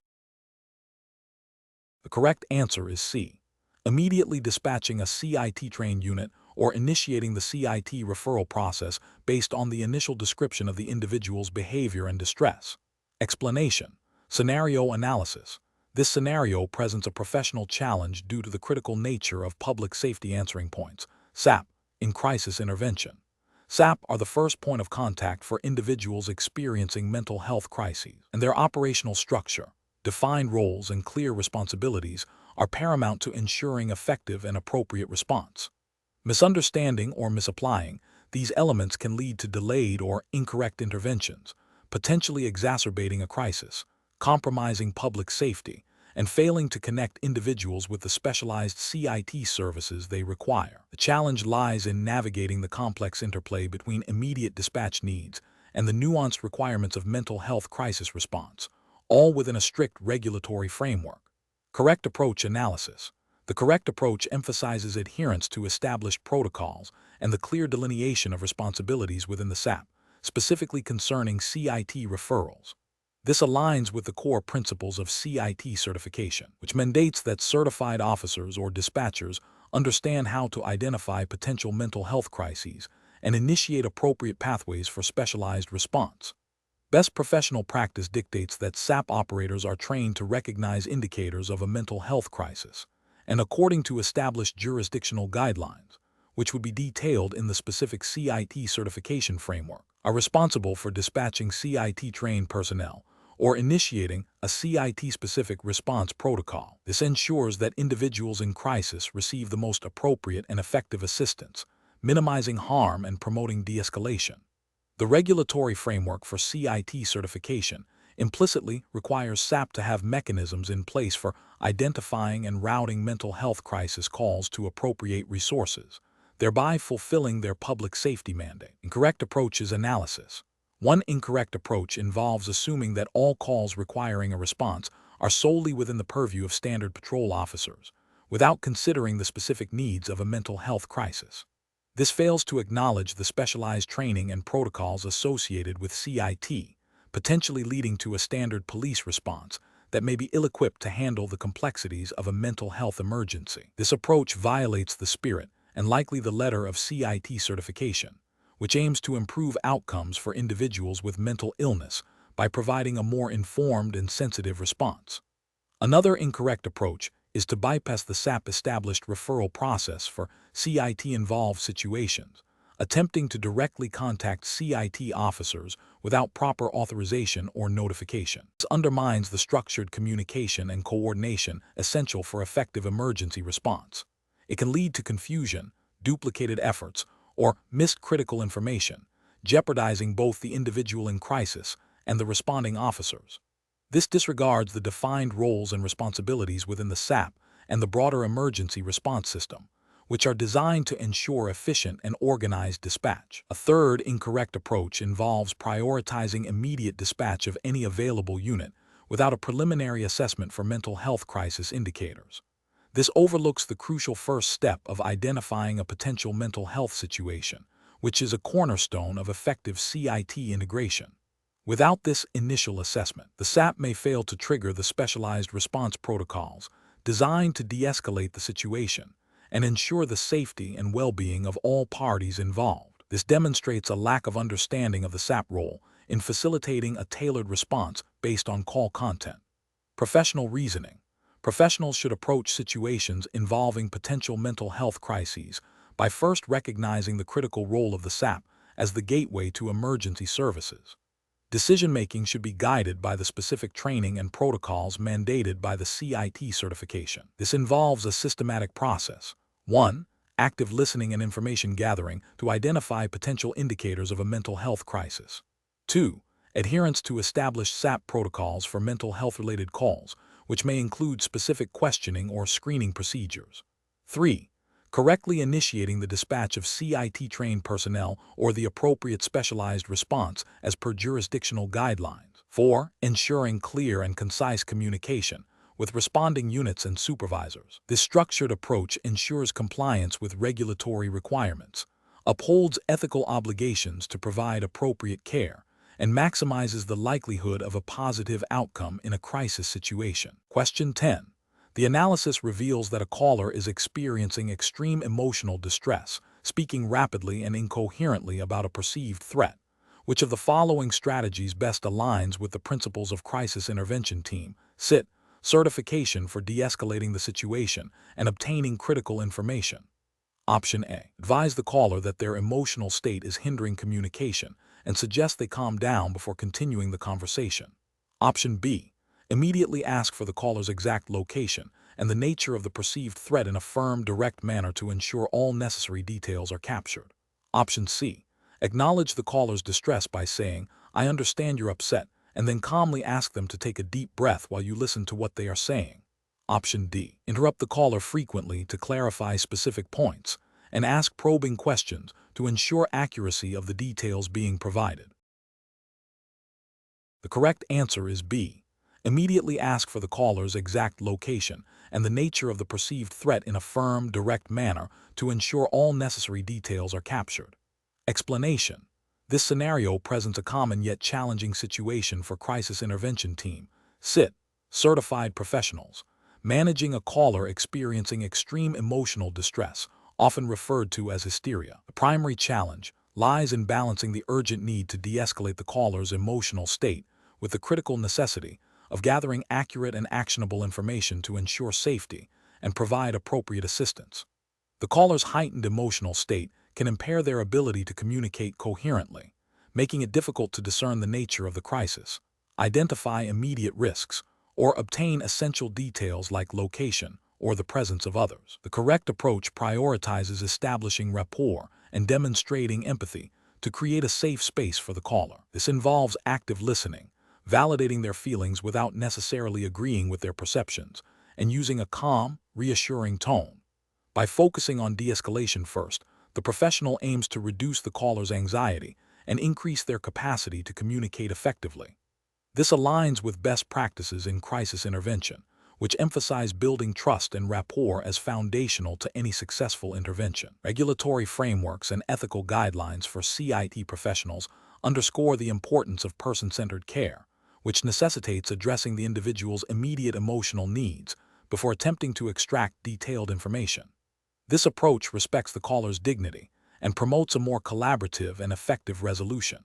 The correct answer is C. Immediately dispatching a CIT-trained unit or initiating the CIT referral process based on the initial description of the individual's behavior and distress. Explanation. Scenario analysis. This scenario presents a professional challenge due to the critical nature of public safety answering points, SAP, in crisis intervention. SAP are the first point of contact for individuals experiencing mental health crises, and their operational structure, defined roles, and clear responsibilities are paramount to ensuring effective and appropriate response. Misunderstanding or misapplying these elements can lead to delayed or incorrect interventions, potentially exacerbating a crisis, compromising public safety, and failing to connect individuals with the specialized CIT services they require. The challenge lies in navigating the complex interplay between immediate dispatch needs and the nuanced requirements of mental health crisis response, all within a strict regulatory framework. Correct approach analysis. The correct approach emphasizes adherence to established protocols and the clear delineation of responsibilities within the SAP, specifically concerning CIT referrals. This aligns with the core principles of CIT certification, which mandates that certified officers or dispatchers understand how to identify potential mental health crises and initiate appropriate pathways for specialized response. Best professional practice dictates that SAP operators are trained to recognize indicators of a mental health crisis, and according to established jurisdictional guidelines, which would be detailed in the specific CIT certification framework, are responsible for dispatching CIT-trained personnel or initiating a CIT-specific response protocol. This ensures that individuals in crisis receive the most appropriate and effective assistance, minimizing harm and promoting de-escalation. The regulatory framework for CIT certification implicitly requires SAP to have mechanisms in place for identifying and routing mental health crisis calls to appropriate resources, thereby fulfilling their public safety mandate. Incorrect approach is analysis. One incorrect approach involves assuming that all calls requiring a response are solely within the purview of standard patrol officers, without considering the specific needs of a mental health crisis. This fails to acknowledge the specialized training and protocols associated with CIT, potentially leading to a standard police response that may be ill-equipped to handle the complexities of a mental health emergency. This approach violates the spirit and likely the letter of CIT certification, which aims to improve outcomes for individuals with mental illness by providing a more informed and sensitive response. Another incorrect approach is to bypass the SAP-established referral process for CIT-involved situations, attempting to directly contact CIT officers without proper authorization or notification. This undermines the structured communication and coordination essential for effective emergency response. It can lead to confusion, duplicated efforts, or missed critical information, jeopardizing both the individual in crisis and the responding officers. This disregards the defined roles and responsibilities within the SAP and the broader emergency response system, which are designed to ensure efficient and organized dispatch. A third incorrect approach involves prioritizing immediate dispatch of any available unit without a preliminary assessment for mental health crisis indicators. This overlooks the crucial first step of identifying a potential mental health situation, which is a cornerstone of effective CIT integration. Without this initial assessment, the SAP may fail to trigger the specialized response protocols designed to de-escalate the situation and ensure the safety and well-being of all parties involved. This demonstrates a lack of understanding of the SAP role in facilitating a tailored response based on call content. Professional reasoning. Professionals should approach situations involving potential mental health crises by first recognizing the critical role of the SAP as the gateway to emergency services. Decision-making should be guided by the specific training and protocols mandated by the CIT certification. This involves a systematic process. 1. Active listening and information gathering to identify potential indicators of a mental health crisis. 2. Adherence to established SAP protocols for mental health-related calls, which may include specific questioning or screening procedures. 3. Correctly initiating the dispatch of CIT-trained personnel or the appropriate specialized response as per jurisdictional guidelines. 4. Ensuring clear and concise communication with responding units and supervisors. This structured approach ensures compliance with regulatory requirements, upholds ethical obligations to provide appropriate care, and maximizes the likelihood of a positive outcome in a crisis situation. Question 10. The analysis reveals that a caller is experiencing extreme emotional distress, speaking rapidly and incoherently about a perceived threat. Which of the following strategies best aligns with the principles of Crisis Intervention Team CIT certification for de-escalating the situation and obtaining critical information? Option A. Advise the caller that their emotional state is hindering communication and suggest they calm down before continuing the conversation. Option B. Immediately ask for the caller's exact location and the nature of the perceived threat in a firm, direct manner to ensure all necessary details are captured. Option C. Acknowledge the caller's distress by saying, "I understand you're upset," and then calmly ask them to take a deep breath while you listen to what they are saying. Option D. Interrupt the caller frequently to clarify specific points and ask probing questions to ensure accuracy of the details being provided. The correct answer is B. Immediately ask for the caller's exact location and the nature of the perceived threat in a firm, direct manner to ensure all necessary details are captured. Explanation. This scenario presents a common yet challenging situation for Crisis Intervention Team CIT certified professionals. Managing a caller experiencing extreme emotional distress, often referred to as hysteria. The primary challenge lies in balancing the urgent need to de-escalate the caller's emotional state with the critical necessity of gathering accurate and actionable information to ensure safety and provide appropriate assistance. The caller's heightened emotional state can impair their ability to communicate coherently, making it difficult to discern the nature of the crisis, identify immediate risks, or obtain essential details like location or the presence of others. The correct approach prioritizes establishing rapport and demonstrating empathy to create a safe space for the caller. This involves active listening, validating their feelings without necessarily agreeing with their perceptions, and using a calm, reassuring tone. By focusing on de-escalation first, the professional aims to reduce the caller's anxiety and increase their capacity to communicate effectively. This aligns with best practices in crisis intervention, which emphasize building trust and rapport as foundational to any successful intervention. Regulatory frameworks and ethical guidelines for CIT professionals underscore the importance of person-centered care, which necessitates addressing the individual's immediate emotional needs before attempting to extract detailed information. This approach respects the caller's dignity and promotes a more collaborative and effective resolution.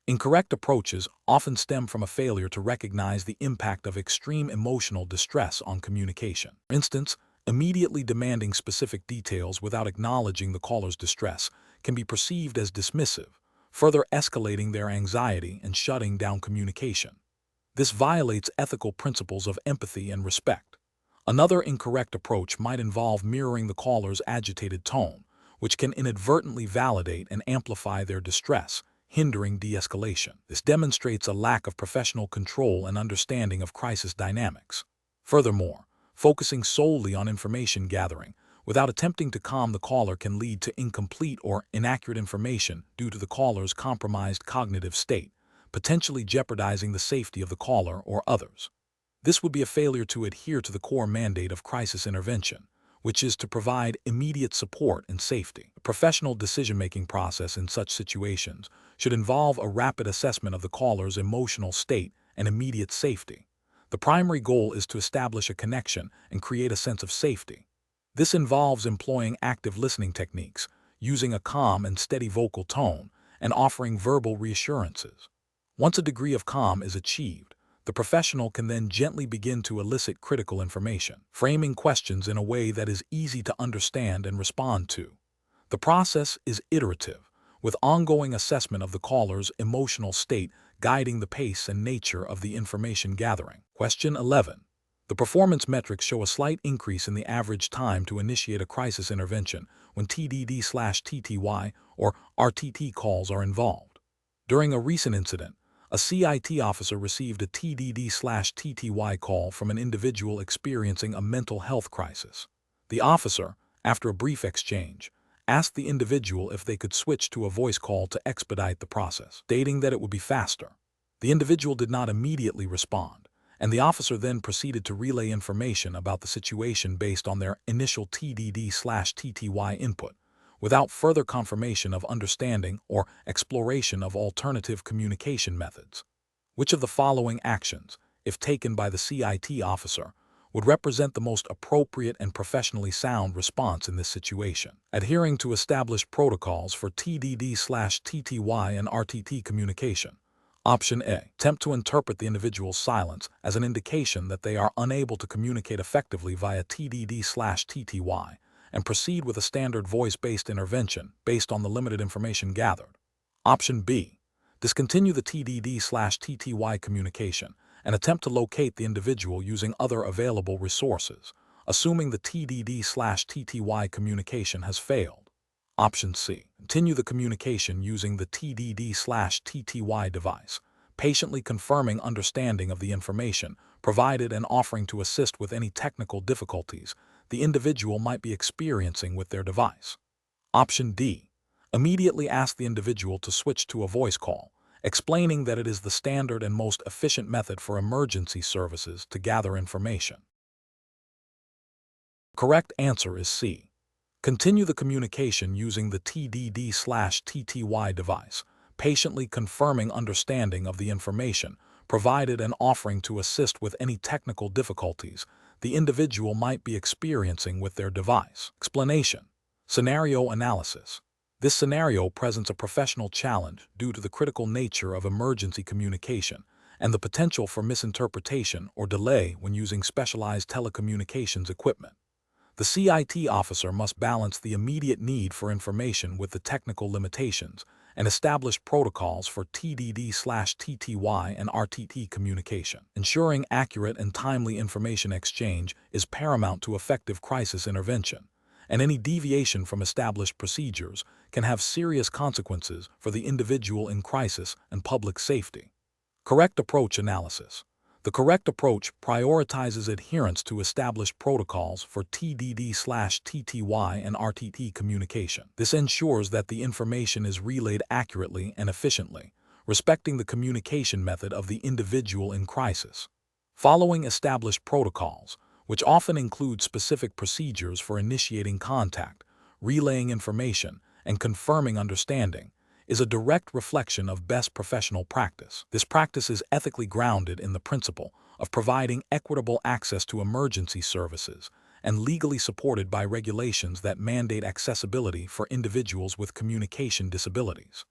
Incorrect approaches often stem from a failure to recognize the impact of extreme emotional distress on communication. For instance, immediately demanding specific details without acknowledging the caller's distress can be perceived as dismissive, further escalating their anxiety and shutting down communication. This violates ethical principles of empathy and respect. Another incorrect approach might involve mirroring the caller's agitated tone, which can inadvertently validate and amplify their distress, hindering de-escalation. This demonstrates a lack of professional control and understanding of crisis dynamics. Furthermore, focusing solely on information gathering without attempting to calm the caller can lead to incomplete or inaccurate information due to the caller's compromised cognitive state, potentially jeopardizing the safety of the caller or others. This would be a failure to adhere to the core mandate of crisis intervention, which is to provide immediate support and safety. A professional decision-making process in such situations should involve a rapid assessment of the caller's emotional state and immediate safety. The primary goal is to establish a connection and create a sense of safety. This involves employing active listening techniques, using a calm and steady vocal tone, and offering verbal reassurances. Once a degree of calm is achieved, the professional can then gently begin to elicit critical information, framing questions in a way that is easy to understand and respond to. The process is iterative, with ongoing assessment of the caller's emotional state guiding the pace and nature of the information gathering. Question 11. The performance metrics show a slight increase in the average time to initiate a crisis intervention when TDD/TTY or RTT calls are involved. During a recent incident, a CIT officer received a TDD/TTY call from an individual experiencing a mental health crisis. The officer, after a brief exchange, asked the individual if they could switch to a voice call to expedite the process, stating that it would be faster. The individual did not immediately respond, and the officer then proceeded to relay information about the situation based on their initial TDD/TTY input, without further confirmation of understanding or exploration of alternative communication methods. Which of the following actions, if taken by the CIT officer, would represent the most appropriate and professionally sound response in this situation? Adhering to established protocols for TDD/TTY and RTT communication. Option A. Attempt to interpret the individual's silence as an indication that they are unable to communicate effectively via TDD/TTY, and proceed with a standard voice-based intervention based on the limited information gathered. Option B. Discontinue the TDD/TTY communication and attempt to locate the individual using other available resources, assuming the TDD/TTY communication has failed. Option C. Continue the communication using the TDD/TTY device, patiently confirming understanding of the information provided and offering to assist with any technical difficulties the individual might be experiencing with their device. Option D. Immediately ask the individual to switch to a voice call, explaining that it is the standard and most efficient method for emergency services to gather information. Correct answer is C. Continue the communication using the TDD/TTY device, patiently confirming understanding of the information provided and offering to assist with any technical difficulties the individual might be experiencing with their device. Explanation. Scenario analysis. This scenario presents a professional challenge due to the critical nature of emergency communication and the potential for misinterpretation or delay when using specialized telecommunications equipment. The CIT officer must balance the immediate need for information with the technical limitations and establish protocols for TDD/TTY and RTT communication. Ensuring accurate and timely information exchange is paramount to effective crisis intervention, and any deviation from established procedures can have serious consequences for the individual in crisis and public safety. Correct approach analysis. The correct approach prioritizes adherence to established protocols for TDD/TTY and RTT communication. This ensures that the information is relayed accurately and efficiently, respecting the communication method of the individual in crisis. Following established protocols, which often include specific procedures for initiating contact, relaying information, and confirming understanding, is a direct reflection of best professional practice. This practice is ethically grounded in the principle of providing equitable access to emergency services and legally supported by regulations that mandate accessibility for individuals with communication disabilities.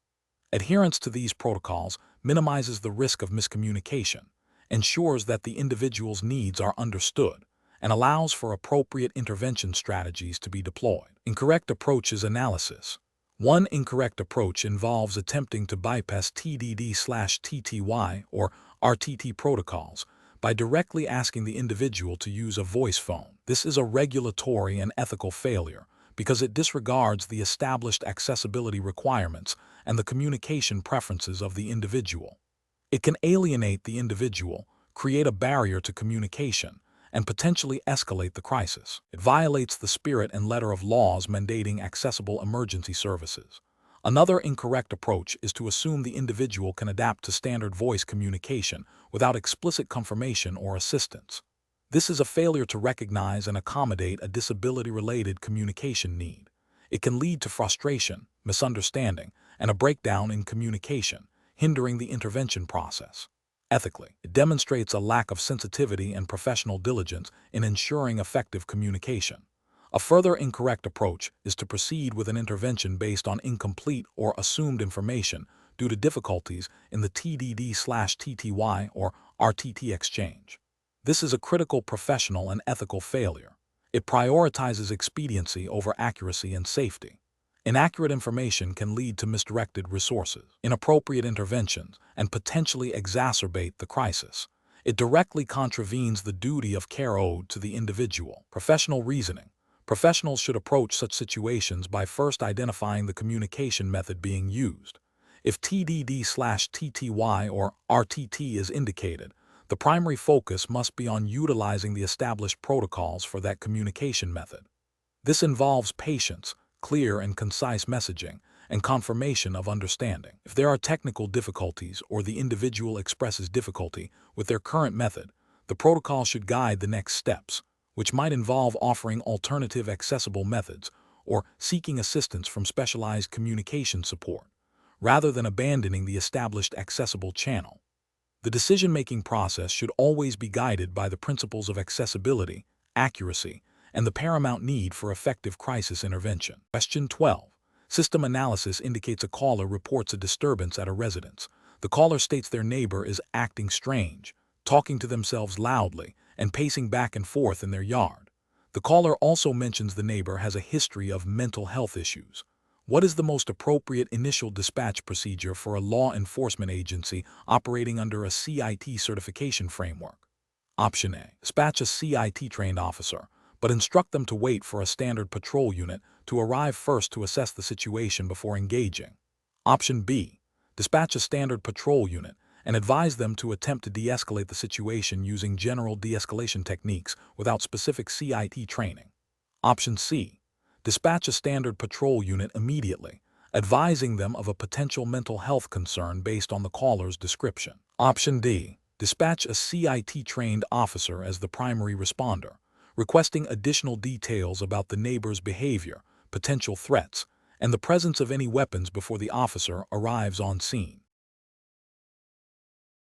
Adherence to these protocols minimizes the risk of miscommunication, ensures that the individual's needs are understood, and allows for appropriate intervention strategies to be deployed. Incorrect approaches analysis. One incorrect approach involves attempting to bypass TDD/TTY or RTT protocols by directly asking the individual to use a voice phone. This is a regulatory and ethical failure because it disregards the established accessibility requirements and the communication preferences of the individual. It can alienate the individual, create a barrier to communication, and potentially escalate the crisis. It violates the spirit and letter of laws mandating accessible emergency services. Another incorrect approach is to assume the individual can adapt to standard voice communication without explicit confirmation or assistance. This is a failure to recognize and accommodate a disability-related communication need. It can lead to frustration, misunderstanding, and a breakdown in communication, hindering the intervention process. Ethically, it demonstrates a lack of sensitivity and professional diligence in ensuring effective communication. A further incorrect approach is to proceed with an intervention based on incomplete or assumed information due to difficulties in the TDD/TTY or RTT exchange. This is a critical professional and ethical failure. It prioritizes expediency over accuracy and safety. Inaccurate information can lead to misdirected resources, inappropriate interventions, and potentially exacerbate the crisis. It directly contravenes the duty of care owed to the individual. Professional reasoning. Professionals should approach such situations by first identifying the communication method being used. If TDD/TTY or RTT is indicated, the primary focus must be on utilizing the established protocols for that communication method. This involves patience, clear and concise messaging, and confirmation of understanding. If there are technical difficulties or the individual expresses difficulty with their current method, the protocol should guide the next steps, which might involve offering alternative accessible methods or seeking assistance from specialized communication support, rather than abandoning the established accessible channel. The decision-making process should always be guided by the principles of accessibility, accuracy, and the paramount need for effective crisis intervention. Question 12. System analysis indicates a caller reports a disturbance at a residence. The caller states their neighbor is acting strange, talking to themselves loudly, and pacing back and forth in their yard. The caller also mentions the neighbor has a history of mental health issues. What is the most appropriate initial dispatch procedure for a law enforcement agency operating under a CIT certification framework? Option A. Dispatch a CIT-trained officer, but instruct them to wait for a standard patrol unit to arrive first to assess the situation before engaging. Option B. Dispatch a standard patrol unit and advise them to attempt to de-escalate the situation using general de-escalation techniques without specific CIT training. Option C. Dispatch a standard patrol unit immediately, advising them of a potential mental health concern based on the caller's description. Option D. Dispatch a CIT-trained officer as the primary responder, requesting additional details about the neighbor's behavior, potential threats, and the presence of any weapons before the officer arrives on scene.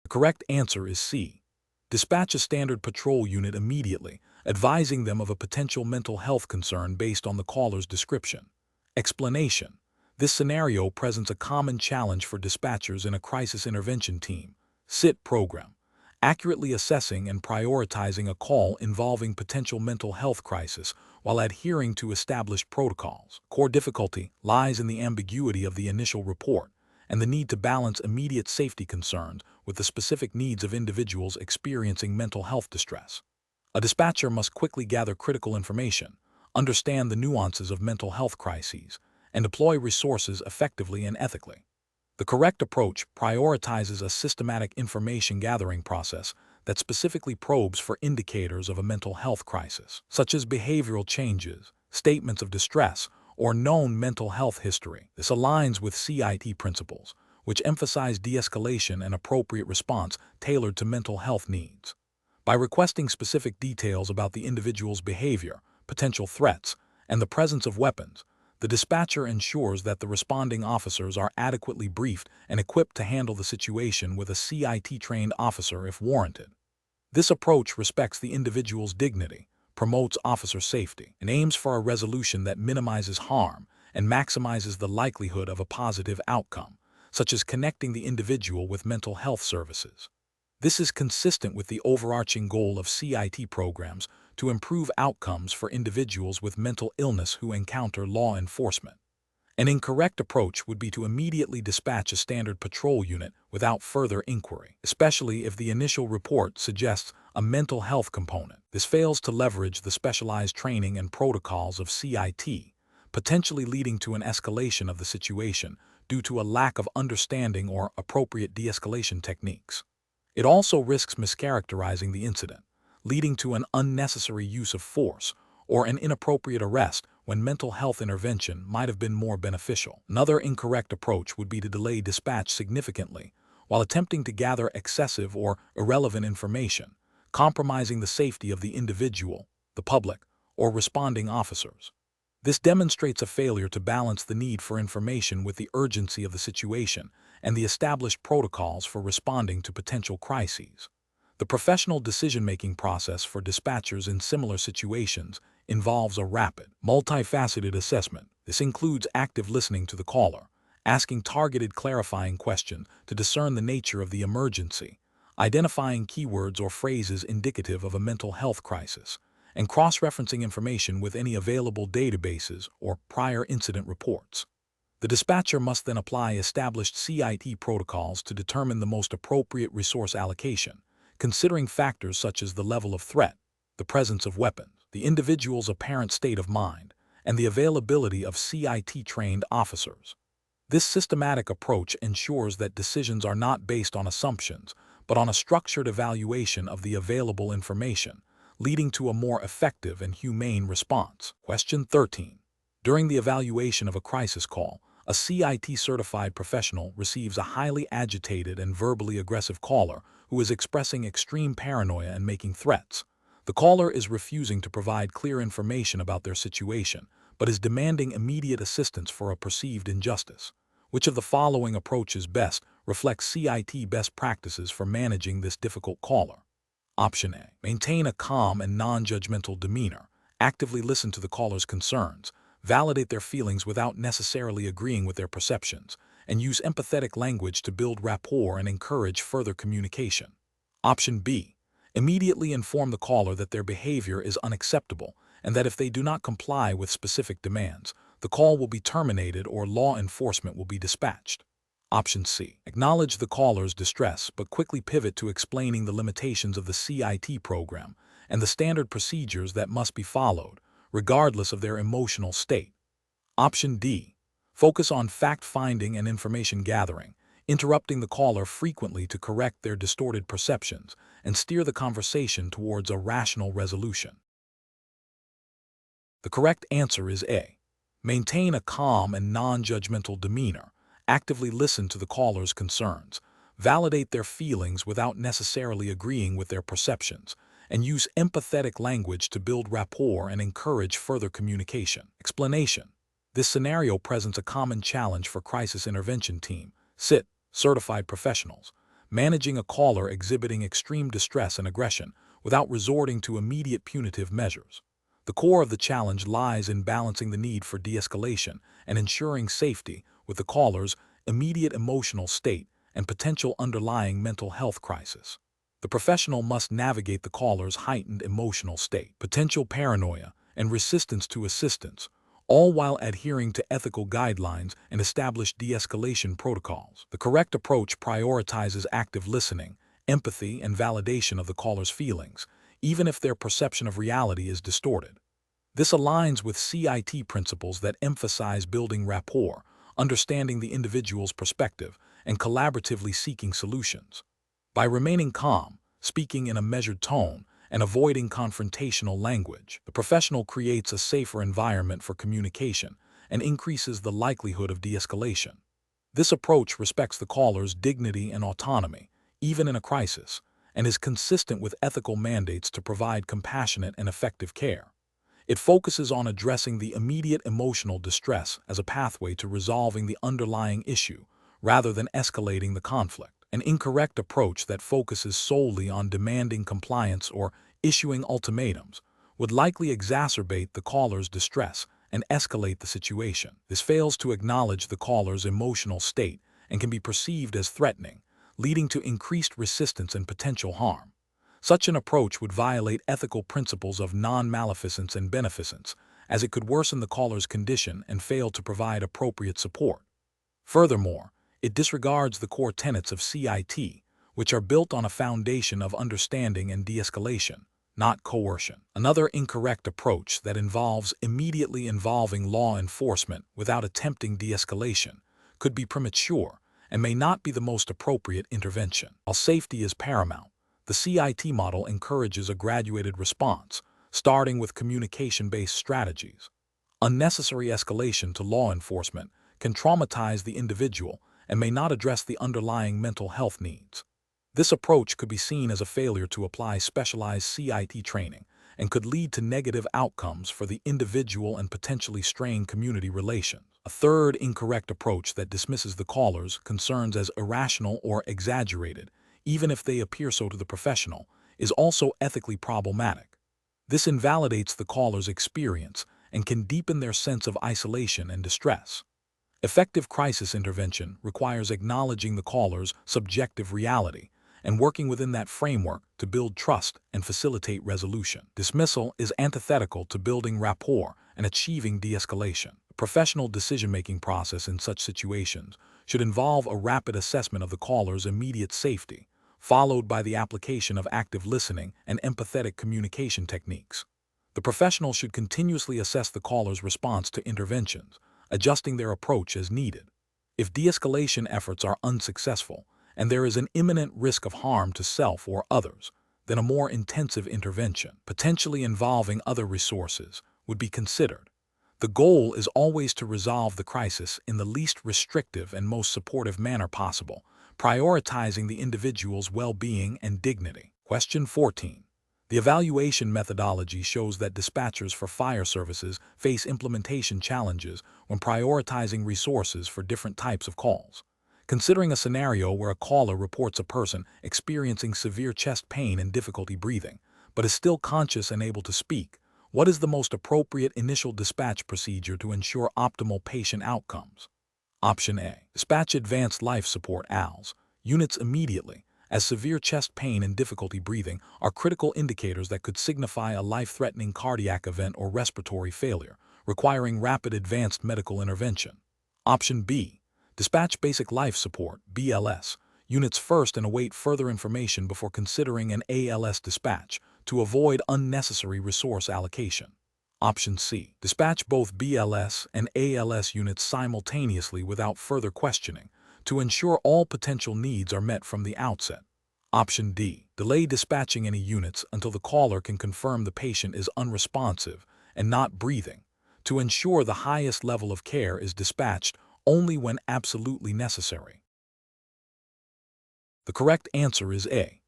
The correct answer is C. Dispatch a standard patrol unit immediately, advising them of a potential mental health concern based on the caller's description. Explanation. This scenario presents a common challenge for dispatchers in a crisis intervention team CIT program, accurately assessing and prioritizing a call involving potential mental health crisis while adhering to established protocols. Core difficulty lies in the ambiguity of the initial report and the need to balance immediate safety concerns with the specific needs of individuals experiencing mental health distress. A dispatcher must quickly gather critical information, understand the nuances of mental health crises, and deploy resources effectively and ethically. The correct approach prioritizes a systematic information gathering process that specifically probes for indicators of a mental health crisis, such as behavioral changes, statements of distress, or known mental health history. This aligns with CIT principles, which emphasize de-escalation and appropriate response tailored to mental health needs. By requesting specific details about the individual's behavior, potential threats, and the presence of weapons, the dispatcher ensures that the responding officers are adequately briefed and equipped to handle the situation with a CIT-trained officer if warranted. This approach respects the individual's dignity, promotes officer safety, and aims for a resolution that minimizes harm and maximizes the likelihood of a positive outcome, such as connecting the individual with mental health services. This is consistent with the overarching goal of CIT programs to improve outcomes for individuals with mental illness who encounter law enforcement. An incorrect approach would be to immediately dispatch a standard patrol unit without further inquiry, especially if the initial report suggests a mental health component. This fails to leverage the specialized training and protocols of CIT, potentially leading to an escalation of the situation due to a lack of understanding or appropriate de-escalation techniques. It also risks mischaracterizing the incident, leading to an unnecessary use of force or an inappropriate arrest when mental health intervention might have been more beneficial. Another incorrect approach would be to delay dispatch significantly while attempting to gather excessive or irrelevant information, compromising the safety of the individual, the public, or responding officers. This demonstrates a failure to balance the need for information with the urgency of the situation and the established protocols for responding to potential crises. The professional decision-making process for dispatchers in similar situations involves a rapid, multifaceted assessment. This includes active listening to the caller, asking targeted clarifying questions to discern the nature of the emergency, identifying keywords or phrases indicative of a mental health crisis, and cross-referencing information with any available databases or prior incident reports. The dispatcher must then apply established CIT protocols to determine the most appropriate resource allocation, considering factors such as the level of threat, the presence of weapons, the individual's apparent state of mind, and the availability of CIT-trained officers. This systematic approach ensures that decisions are not based on assumptions, but on a structured evaluation of the available information, leading to a more effective and humane response. Question 13. During the evaluation of a crisis call, a CIT-certified professional receives a highly agitated and verbally aggressive caller who is expressing extreme paranoia and making threats. The caller is refusing to provide clear information about their situation, but is demanding immediate assistance for a perceived injustice. Which of the following approaches best reflects CIT best practices for managing this difficult caller? Option A. Maintain a calm and non-judgmental demeanor. Actively listen to the caller's concerns, validate their feelings without necessarily agreeing with their perceptions, and use empathetic language to build rapport and encourage further communication. Option B. Immediately inform the caller that their behavior is unacceptable and that if they do not comply with specific demands, the call will be terminated or law enforcement will be dispatched. Option C. Acknowledge the caller's distress but quickly pivot to explaining the limitations of the CIT program and the standard procedures that must be followed, regardless of their emotional state. Option D. Focus on fact-finding and information gathering, interrupting the caller frequently to correct their distorted perceptions and steer the conversation towards a rational resolution. The correct answer is A. Maintain a calm and non-judgmental demeanor. Actively listen to the caller's concerns, validate their feelings without necessarily agreeing with their perceptions, and use empathetic language to build rapport and encourage further communication. Explanation. This scenario presents a common challenge for Crisis Intervention Team CIT certified professionals, managing a caller exhibiting extreme distress and aggression without resorting to immediate punitive measures. The core of the challenge lies in balancing the need for de-escalation and ensuring safety with the caller's immediate emotional state and potential underlying mental health crisis. The professional must navigate the caller's heightened emotional state, potential paranoia, and resistance to assistance, all while adhering to ethical guidelines and established de-escalation protocols. The correct approach prioritizes active listening, empathy, and validation of the caller's feelings, even if their perception of reality is distorted. This aligns with CIT principles that emphasize building rapport, understanding the individual's perspective, and collaboratively seeking solutions. By remaining calm, speaking in a measured tone, and avoiding confrontational language, the professional creates a safer environment for communication and increases the likelihood of de-escalation. This approach respects the caller's dignity and autonomy, even in a crisis, and is consistent with ethical mandates to provide compassionate and effective care. It focuses on addressing the immediate emotional distress as a pathway to resolving the underlying issue, rather than escalating the conflict. An incorrect approach that focuses solely on demanding compliance or issuing ultimatums would likely exacerbate the caller's distress and escalate the situation. This fails to acknowledge the caller's emotional state and can be perceived as threatening, leading to increased resistance and potential harm. Such an approach would violate ethical principles of non-maleficence and beneficence, as it could worsen the caller's condition and fail to provide appropriate support. Furthermore, it disregards the core tenets of CIT, which are built on a foundation of understanding and de-escalation, not coercion. Another incorrect approach that involves immediately involving law enforcement without attempting de-escalation could be premature and may not be the most appropriate intervention. While safety is paramount, the CIT model encourages a graduated response, starting with communication-based strategies. Unnecessary escalation to law enforcement can traumatize the individual and may not address the underlying mental health needs. This approach could be seen as a failure to apply specialized CIT training and could lead to negative outcomes for the individual and potentially strain community relations. A third incorrect approach that dismisses the caller's concerns as irrational or exaggerated, even if they appear so to the professional, is also ethically problematic. This invalidates the caller's experience and can deepen their sense of isolation and distress. Effective crisis intervention requires acknowledging the caller's subjective reality and working within that framework to build trust and facilitate resolution. Dismissal is antithetical to building rapport and achieving de-escalation. The professional decision-making process in such situations should involve a rapid assessment of the caller's immediate safety, followed by the application of active listening and empathetic communication techniques. The professional should continuously assess the caller's response to interventions, adjusting their approach as needed. If de-escalation efforts are unsuccessful, and there is an imminent risk of harm to self or others, then a more intensive intervention, potentially involving other resources, would be considered. The goal is always to resolve the crisis in the least restrictive and most supportive manner possible, prioritizing the individual's well-being and dignity. Question 14. The evaluation methodology shows that dispatchers for fire services face implementation challenges when prioritizing resources for different types of calls. Considering a scenario where a caller reports a person experiencing severe chest pain and difficulty breathing, but is still conscious and able to speak, what is the most appropriate initial dispatch procedure to ensure optimal patient outcomes? Option A. Dispatch advanced life support ALS units immediately, as severe chest pain and difficulty breathing are critical indicators that could signify a life-threatening cardiac event or respiratory failure, requiring rapid advanced medical intervention. Option B. Dispatch basic life support BLS units first and await further information before considering an ALS dispatch to avoid unnecessary resource allocation. Option C. Dispatch both BLS and ALS units simultaneously without further questioning to ensure all potential needs are met from the outset. Option D. Delay dispatching any units until the caller can confirm the patient is unresponsive and not breathing, to ensure the highest level of care is dispatched only when absolutely necessary. The correct answer is A.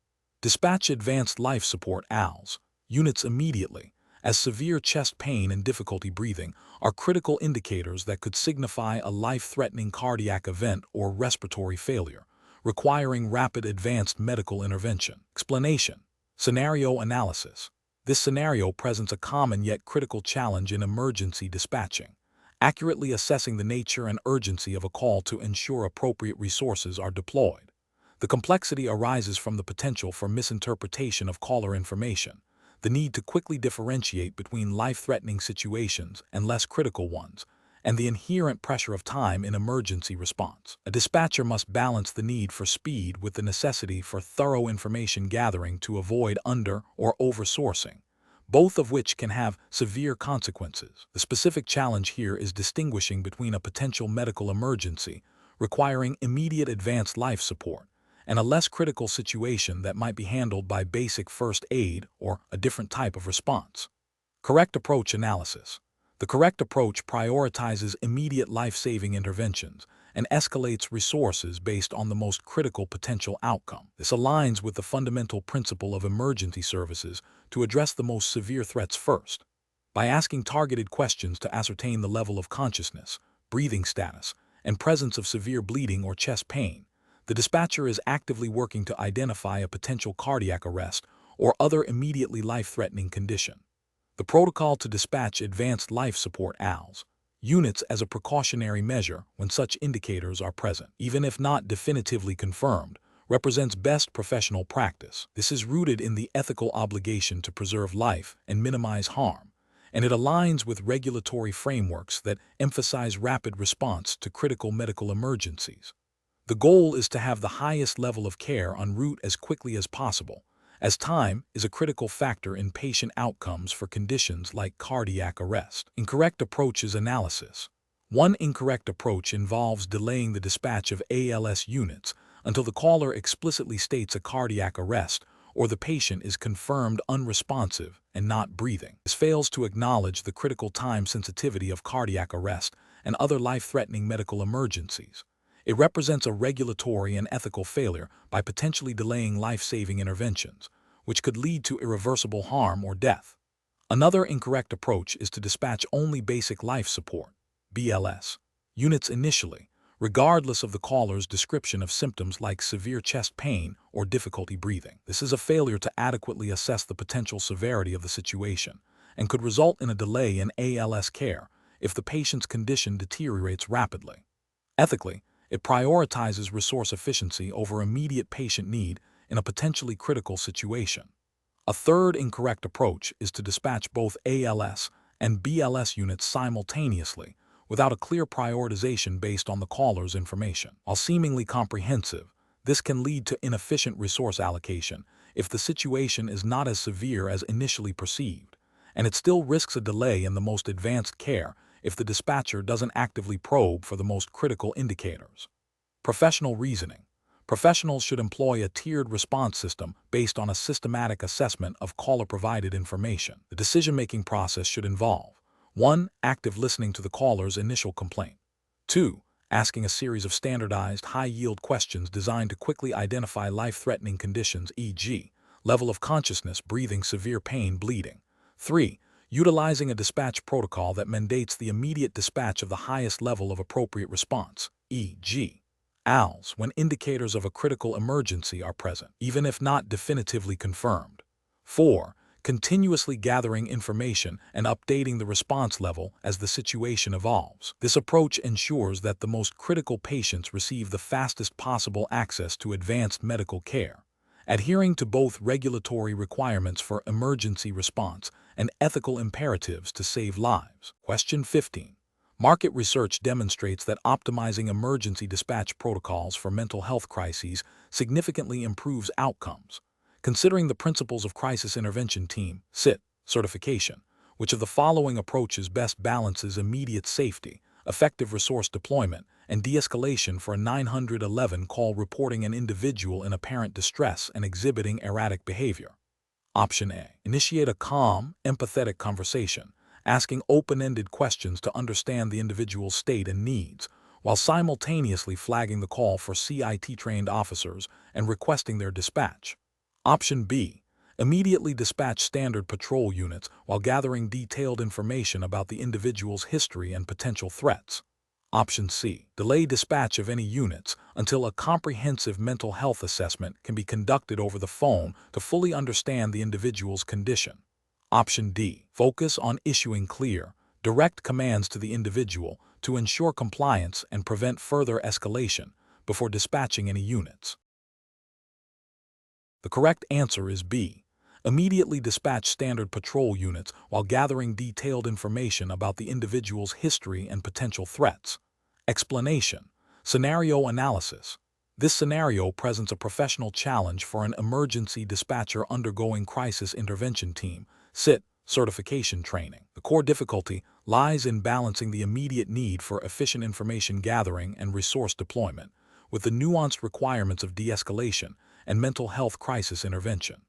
Dispatch advanced life support ALS units immediately, as severe chest pain and difficulty breathing are critical indicators that could signify a life-threatening cardiac event or respiratory failure, requiring rapid advanced medical intervention. Explanation. Scenario analysis. This scenario presents a common yet critical challenge in emergency dispatching, accurately assessing the nature and urgency of a call to ensure appropriate resources are deployed. The complexity arises from the potential for misinterpretation of caller information, the need to quickly differentiate between life-threatening situations and less critical ones, and the inherent pressure of time in emergency response. A dispatcher must balance the need for speed with the necessity for thorough information gathering to avoid under- or oversourcing, both of which can have severe consequences. The specific challenge here is distinguishing between a potential medical emergency requiring immediate advanced life support and a less critical situation that might be handled by basic first aid or a different type of response. Correct approach analysis. The correct approach prioritizes immediate life-saving interventions and escalates resources based on the most critical potential outcome. This aligns with the fundamental principle of emergency services to address the most severe threats first. By asking targeted questions to ascertain the level of consciousness, breathing status, and presence of severe bleeding or chest pain, the dispatcher is actively working to identify a potential cardiac arrest or other immediately life-threatening condition. The protocol to dispatch advanced life support ALS units as a precautionary measure when such indicators are present, even if not definitively confirmed, represents best professional practice. This is rooted in the ethical obligation to preserve life and minimize harm, and it aligns with regulatory frameworks that emphasize rapid response to critical medical emergencies. The goal is to have the highest level of care en route as quickly as possible, as time is a critical factor in patient outcomes for conditions like cardiac arrest. Incorrect approach is analysis. One incorrect approach involves delaying the dispatch of ALS units until the caller explicitly states a cardiac arrest or the patient is confirmed unresponsive and not breathing. This fails to acknowledge the critical time sensitivity of cardiac arrest and other life-threatening medical emergencies. It represents a regulatory and ethical failure by potentially delaying life-saving interventions, which could lead to irreversible harm or death. Another incorrect approach is to dispatch only basic life support, BLS, units initially, regardless of the caller's description of symptoms like severe chest pain or difficulty breathing. This is a failure to adequately assess the potential severity of the situation and could result in a delay in ALS care if the patient's condition deteriorates rapidly. Ethically, it prioritizes resource efficiency over immediate patient need in a potentially critical situation. A third incorrect approach is to dispatch both ALS and BLS units simultaneously without a clear prioritization based on the caller's information. While seemingly comprehensive, this can lead to inefficient resource allocation if the situation is not as severe as initially perceived, and it still risks a delay in the most advanced care if the dispatcher doesn't actively probe for the most critical indicators. Professional reasoning. Professionals should employ a tiered response system based on a systematic assessment of caller-provided information. The decision-making process should involve 1. Active listening to the caller's initial complaint. 2. Asking a series of standardized, high-yield questions designed to quickly identify life-threatening conditions, e.g., level of consciousness, breathing, severe pain, bleeding. 3. Utilizing a dispatch protocol that mandates the immediate dispatch of the highest level of appropriate response, e.g., ALS, when indicators of a critical emergency are present, even if not definitively confirmed. 4. Continuously gathering information and updating the response level as the situation evolves. This approach ensures that the most critical patients receive the fastest possible access to advanced medical care, adhering to both regulatory requirements for emergency response and ethical imperatives to save lives. Question 15. Market research demonstrates that optimizing emergency dispatch protocols for mental health crises significantly improves outcomes. Considering the principles of Crisis Intervention Team CIT Certification, which of the following approaches best balances immediate safety, effective resource deployment, and de-escalation for a 911 call reporting an individual in apparent distress and exhibiting erratic behavior? Option A. Initiate a calm, empathetic conversation, asking open-ended questions to understand the individual's state and needs, while simultaneously flagging the call for CIT-trained officers and requesting their dispatch. Option B. Immediately dispatch standard patrol units while gathering detailed information about the individual's history and potential threats. Option C. Delay dispatch of any units until a comprehensive mental health assessment can be conducted over the phone to fully understand the individual's condition. Option D. Focus on issuing clear, direct commands to the individual to ensure compliance and prevent further escalation before dispatching any units. The correct answer is B. Immediately dispatch standard patrol units while gathering detailed information about the individual's history and potential threats. Explanation. Scenario analysis. This scenario presents a professional challenge for an emergency dispatcher undergoing Crisis Intervention Team CIT certification training. The core difficulty lies in balancing the immediate need for efficient information gathering and resource deployment with the nuanced requirements of de-escalation and mental health crisis intervention.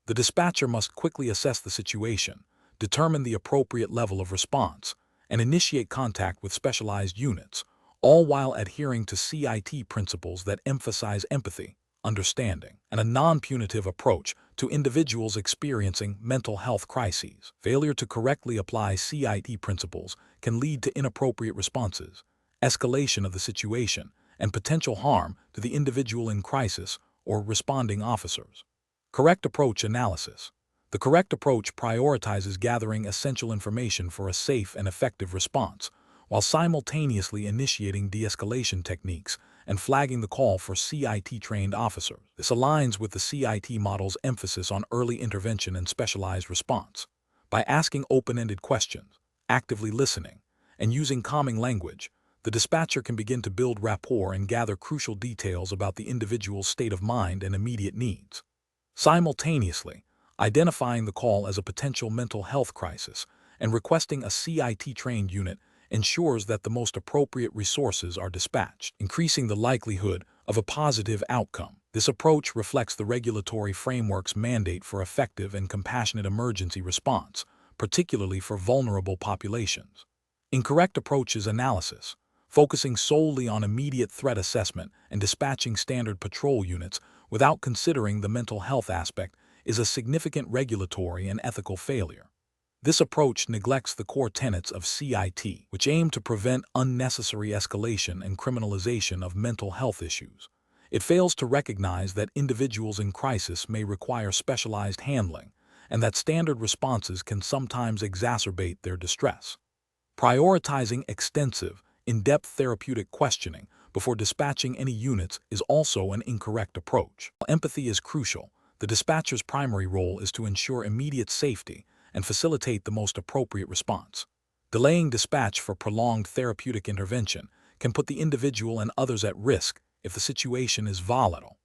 The dispatcher must quickly assess the situation, determine the appropriate level of response, and initiate contact with specialized units, all while adhering to CIT principles that emphasize empathy, understanding, and a non-punitive approach to individuals experiencing mental health crises. Failure to correctly apply CIT principles can lead to inappropriate responses, escalation of the situation, and potential harm to the individual in crisis or responding officers. Correct approach analysis. The correct approach prioritizes gathering essential information for a safe and effective response, while simultaneously initiating de-escalation techniques and flagging the call for CIT-trained officers. This aligns with the CIT model's emphasis on early intervention and specialized response. By asking open-ended questions, actively listening, and using calming language, the dispatcher can begin to build rapport and gather crucial details about the individual's state of mind and immediate needs. Simultaneously, identifying the call as a potential mental health crisis and requesting a CIT-trained unit ensures that the most appropriate resources are dispatched, increasing the likelihood of a positive outcome. This approach reflects the regulatory framework's mandate for effective and compassionate emergency response, particularly for vulnerable populations. Incorrect approach is analysis, focusing solely on immediate threat assessment and dispatching standard patrol units without considering the mental health aspect is a significant regulatory and ethical failure. This approach neglects the core tenets of CIT, which aim to prevent unnecessary escalation and criminalization of mental health issues. It fails to recognize that individuals in crisis may require specialized handling, and that standard responses can sometimes exacerbate their distress. Prioritizing extensive, in-depth therapeutic questioning before dispatching any units is also an incorrect approach. While empathy is crucial, the dispatcher's primary role is to ensure immediate safety and facilitate the most appropriate response. Delaying dispatch for prolonged therapeutic intervention can put the individual and others at risk if the situation is volatile.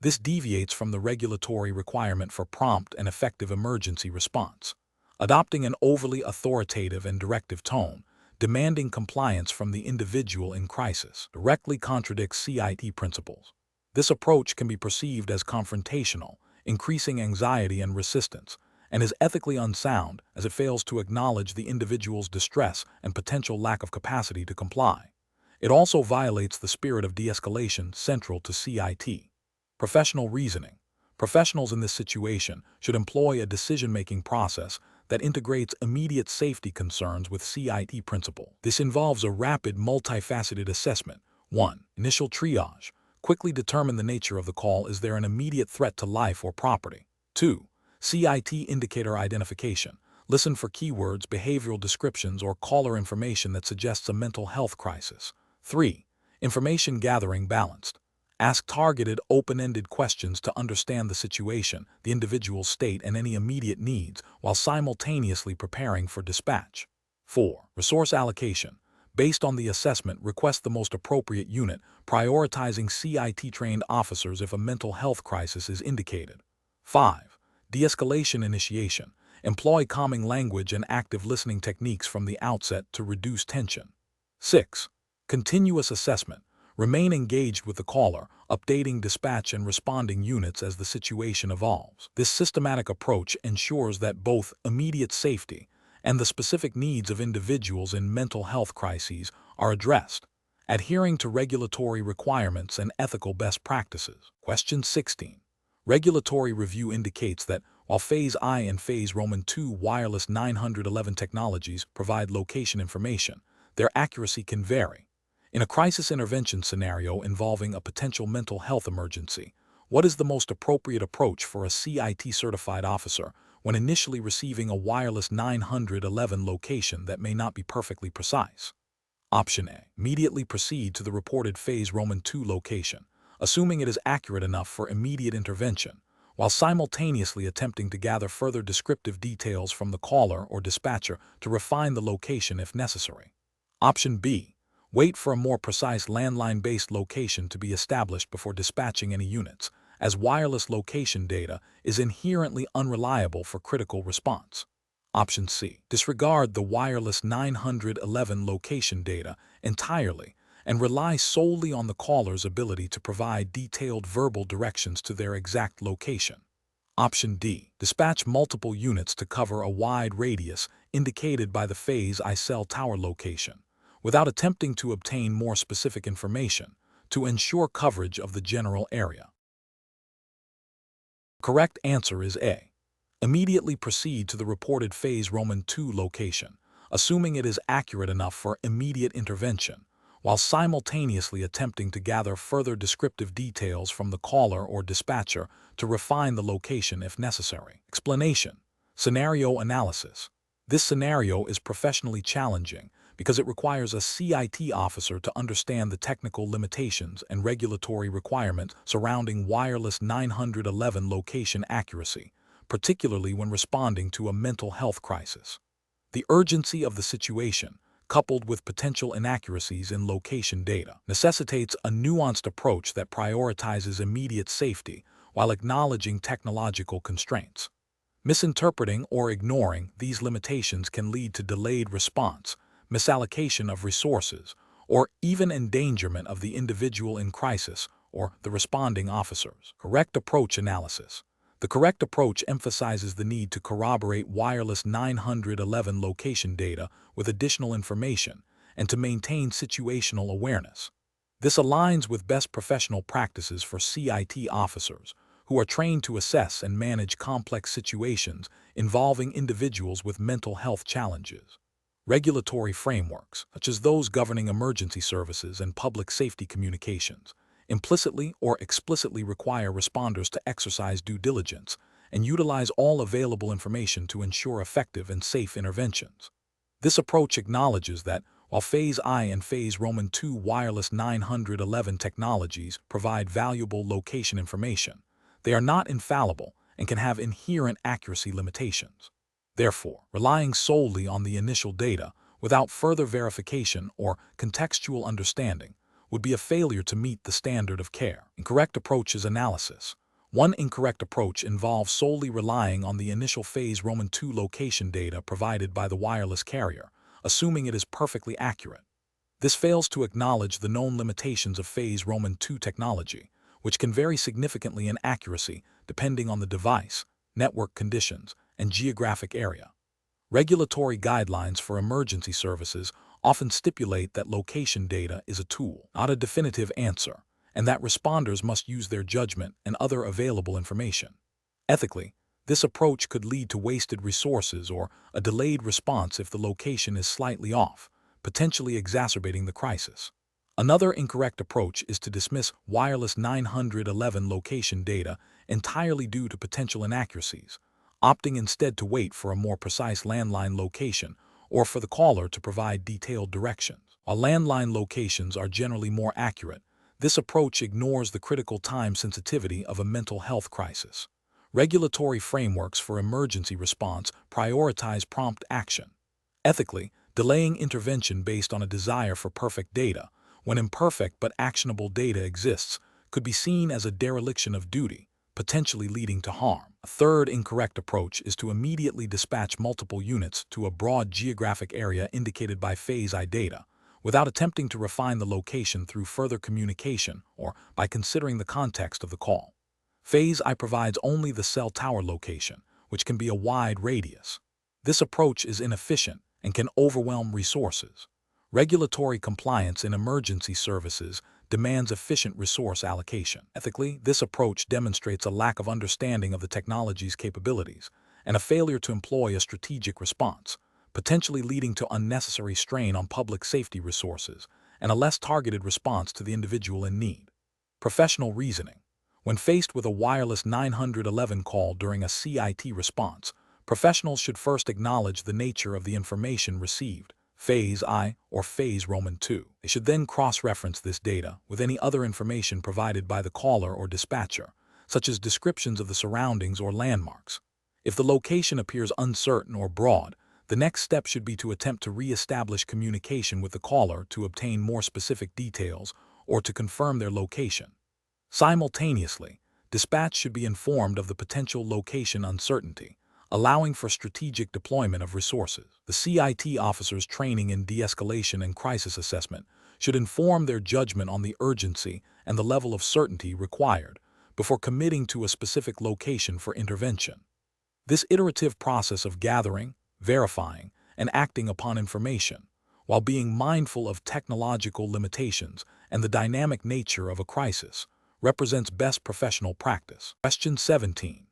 This deviates from the regulatory requirement for prompt and effective emergency response. Adopting an overly authoritative and directive tone, demanding compliance from the individual in crisis, directly contradicts CIT principles. This approach can be perceived as confrontational, increasing anxiety and resistance, and is ethically unsound as it fails to acknowledge the individual's distress and potential lack of capacity to comply. It also violates the spirit of de-escalation central to CIT. Professional reasoning. Professionals in this situation should employ a decision-making process that integrates immediate safety concerns with CIT principle. This involves a rapid, multifaceted assessment. 1. Initial triage. Quickly determine the nature of the call. Is there an immediate threat to life or property? 2. CIT indicator identification. Listen for keywords, behavioral descriptions, or caller information that suggests a mental health crisis. 3. Information gathering balanced. Ask targeted, open-ended questions to understand the situation, the individual's state, and any immediate needs while simultaneously preparing for dispatch. 4. Resource allocation. Based on the assessment, request the most appropriate unit, prioritizing CIT-trained officers if a mental health crisis is indicated. 5. De-escalation initiation. Employ calming language and active listening techniques from the outset to reduce tension. 6. Continuous assessment. Remain engaged with the caller, updating dispatch and responding units as the situation evolves. This systematic approach ensures that both immediate safety and the specific needs of individuals in mental health crises are addressed, adhering to regulatory requirements and ethical best practices. Question 16. Regulatory review indicates that while Phase I and Phase II wireless 911 technologies provide location information, their accuracy can vary. In a crisis intervention scenario involving a potential mental health emergency, what is the most appropriate approach for a CIT-certified officer when initially receiving a wireless 911 location that may not be perfectly precise? Option A. Immediately proceed to the reported Phase II location, assuming it is accurate enough for immediate intervention, while simultaneously attempting to gather further descriptive details from the caller or dispatcher to refine the location if necessary. Option B. Wait for a more precise landline-based location to be established before dispatching any units, as wireless location data is inherently unreliable for critical response. Option C. Disregard the wireless 911 location data entirely and rely solely on the caller's ability to provide detailed verbal directions to their exact location. Option D. Dispatch multiple units to cover a wide radius indicated by the Phase I cell tower location, without attempting to obtain more specific information to ensure coverage of the general area. Correct answer is A. Immediately proceed to the reported Phase II location, assuming it is accurate enough for immediate intervention, while simultaneously attempting to gather further descriptive details from the caller or dispatcher to refine the location if necessary. Explanation. Scenario analysis. This scenario is professionally challenging because it requires a CIT officer to understand the technical limitations and regulatory requirements surrounding wireless 911 location accuracy, particularly when responding to a mental health crisis. The urgency of the situation, coupled with potential inaccuracies in location data, necessitates a nuanced approach that prioritizes immediate safety while acknowledging technological constraints. Misinterpreting or ignoring these limitations can lead to delayed response, misallocation of resources, or even endangerment of the individual in crisis or the responding officers. Correct approach analysis. The correct approach emphasizes the need to corroborate wireless 911 location data with additional information and to maintain situational awareness. This aligns with best professional practices for CIT officers, who are trained to assess and manage complex situations involving individuals with mental health challenges. Regulatory frameworks, such as those governing emergency services and public safety communications, implicitly or explicitly require responders to exercise due diligence and utilize all available information to ensure effective and safe interventions. This approach acknowledges that while Phase I and Phase II wireless 911 technologies provide valuable location information, they are not infallible and can have inherent accuracy limitations. Therefore, relying solely on the initial data without further verification or contextual understanding would be a failure to meet the standard of care. Incorrect approach is analysis. One incorrect approach involves solely relying on the initial Phase II location data provided by the wireless carrier, assuming it is perfectly accurate. This fails to acknowledge the known limitations of Phase II technology, which can vary significantly in accuracy depending on the device, network conditions, and geographic area. Regulatory guidelines for emergency services often stipulate that location data is a tool, not a definitive answer, and that responders must use their judgment and other available information. Ethically, this approach could lead to wasted resources or a delayed response if the location is slightly off, potentially exacerbating the crisis. Another incorrect approach is to dismiss wireless 911 location data entirely due to potential inaccuracies, opting instead to wait for a more precise landline location or for the caller to provide detailed directions. While landline locations are generally more accurate, this approach ignores the critical time sensitivity of a mental health crisis. Regulatory frameworks for emergency response prioritize prompt action. Ethically, delaying intervention based on a desire for perfect data, when imperfect but actionable data exists, could be seen as a dereliction of duty, potentially leading to harm. A third incorrect approach is to immediately dispatch multiple units to a broad geographic area indicated by Phase I data, without attempting to refine the location through further communication or by considering the context of the call. Phase I provides only the cell tower location, which can be a wide radius. This approach is inefficient and can overwhelm resources. Regulatory compliance in emergency services demands efficient resource allocation. Ethically, this approach demonstrates a lack of understanding of the technology's capabilities and a failure to employ a strategic response, potentially leading to unnecessary strain on public safety resources and a less targeted response to the individual in need. Professional reasoning. When faced with a wireless 911 call during a CIT response, professionals should first acknowledge the nature of the information received, Phase I or Phase II. They should then cross-reference this data with any other information provided by the caller or dispatcher, such as descriptions of the surroundings or landmarks. If the location appears uncertain or broad, the next step should be to attempt to re-establish communication with the caller to obtain more specific details or to confirm their location. Simultaneously, dispatch should be informed of the potential location uncertainty, allowing for strategic deployment of resources. The CIT officers' training in de-escalation and crisis assessment should inform their judgment on the urgency and the level of certainty required before committing to a specific location for intervention. This iterative process of gathering, verifying, and acting upon information, while being mindful of technological limitations and the dynamic nature of a crisis, represents best professional practice. Question 17.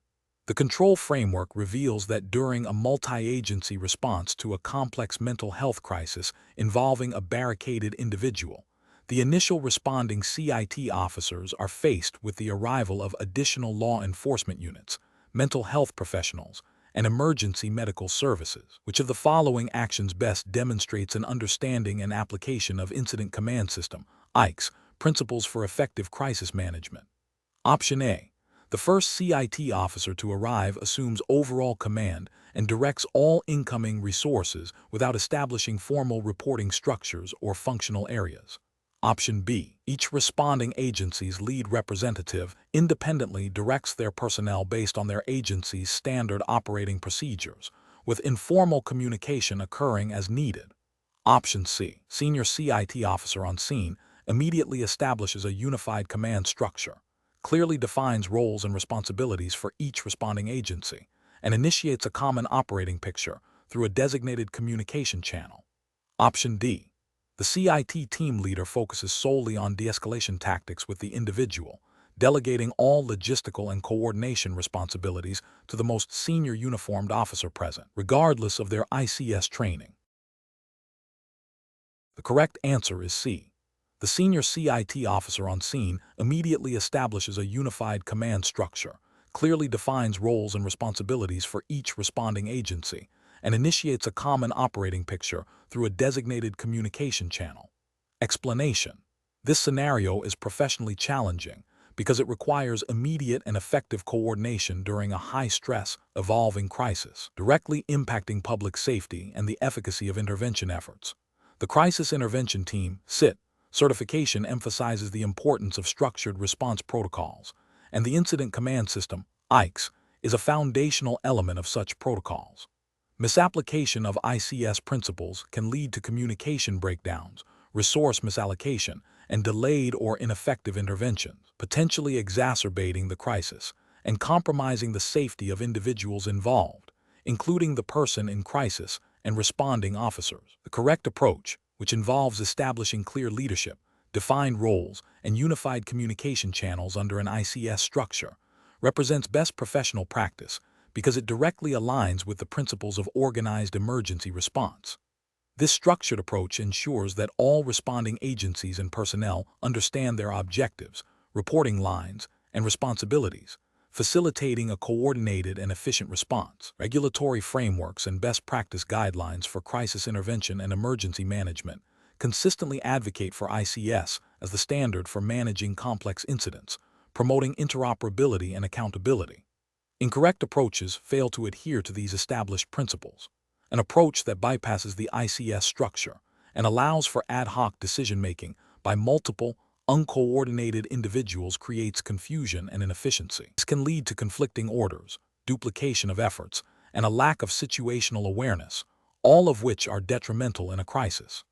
The control framework reveals that during a multi-agency response to a complex mental health crisis involving a barricaded individual, the initial responding CIT officers are faced with the arrival of additional law enforcement units, mental health professionals, and emergency medical services. Which of the following actions best demonstrates an understanding and application of Incident Command System, ICS, principles for effective crisis management? Option A. The first CIT officer to arrive assumes overall command and directs all incoming resources without establishing formal reporting structures or functional areas. Option B. Each responding agency's lead representative independently directs their personnel based on their agency's standard operating procedures, with informal communication occurring as needed. Option C. Senior CIT officer on scene immediately establishes a unified command structure, clearly defines roles and responsibilities for each responding agency, and initiates a common operating picture through a designated communication channel. Option D. The CIT team leader focuses solely on de-escalation tactics with the individual, delegating all logistical and coordination responsibilities to the most senior uniformed officer present, regardless of their ICS training. The correct answer is C. The senior CIT officer on scene immediately establishes a unified command structure, clearly defines roles and responsibilities for each responding agency, and initiates a common operating picture through a designated communication channel. Explanation: this scenario is professionally challenging because it requires immediate and effective coordination during a high-stress, evolving crisis, directly impacting public safety and the efficacy of intervention efforts. The Crisis Intervention Team CIT certification emphasizes the importance of structured response protocols, and the Incident Command System, ICS, is a foundational element of such protocols. Misapplication of ICS principles can lead to communication breakdowns, resource misallocation, and delayed or ineffective interventions, potentially exacerbating the crisis and compromising the safety of individuals involved, including the person in crisis and responding officers. The correct approach, which involves establishing clear leadership, defined roles, and unified communication channels under an ICS structure, represents best professional practice because it directly aligns with the principles of organized emergency response. This structured approach ensures that all responding agencies and personnel understand their objectives, reporting lines, and responsibilities, facilitating a coordinated and efficient response. Regulatory frameworks and best practice guidelines for crisis intervention and emergency management consistently advocate for ICS as the standard for managing complex incidents, promoting interoperability and accountability. Incorrect approaches fail to adhere to these established principles. An approach that bypasses the ICS structure and allows for ad hoc decision-making by multiple, uncoordinated individuals creates confusion and inefficiency. This can lead to conflicting orders, duplication of efforts, and a lack of situational awareness, all of which are detrimental in a crisis.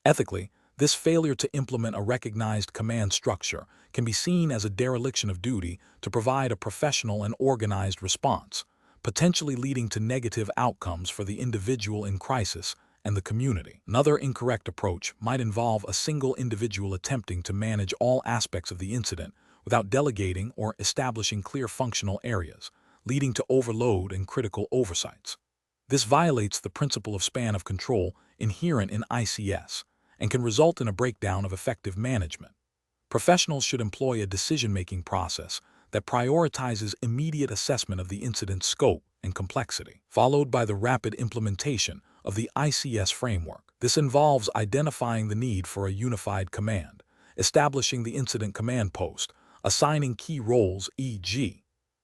Ethically, this failure to implement a recognized command structure can be seen as a dereliction of duty to provide a professional and organized response, potentially leading to negative outcomes for the individual in crisis and the community. Another incorrect approach might involve a single individual attempting to manage all aspects of the incident without delegating or establishing clear functional areas, leading to overload and critical oversights. This violates the principle of span of control inherent in ICS and can result in a breakdown of effective management. Professionals should employ a decision-making process that prioritizes immediate assessment of the incident's scope and complexity, followed by the rapid implementation of the ICS framework. This involves identifying the need for a unified command, establishing the incident command post, assigning key roles, e.g.,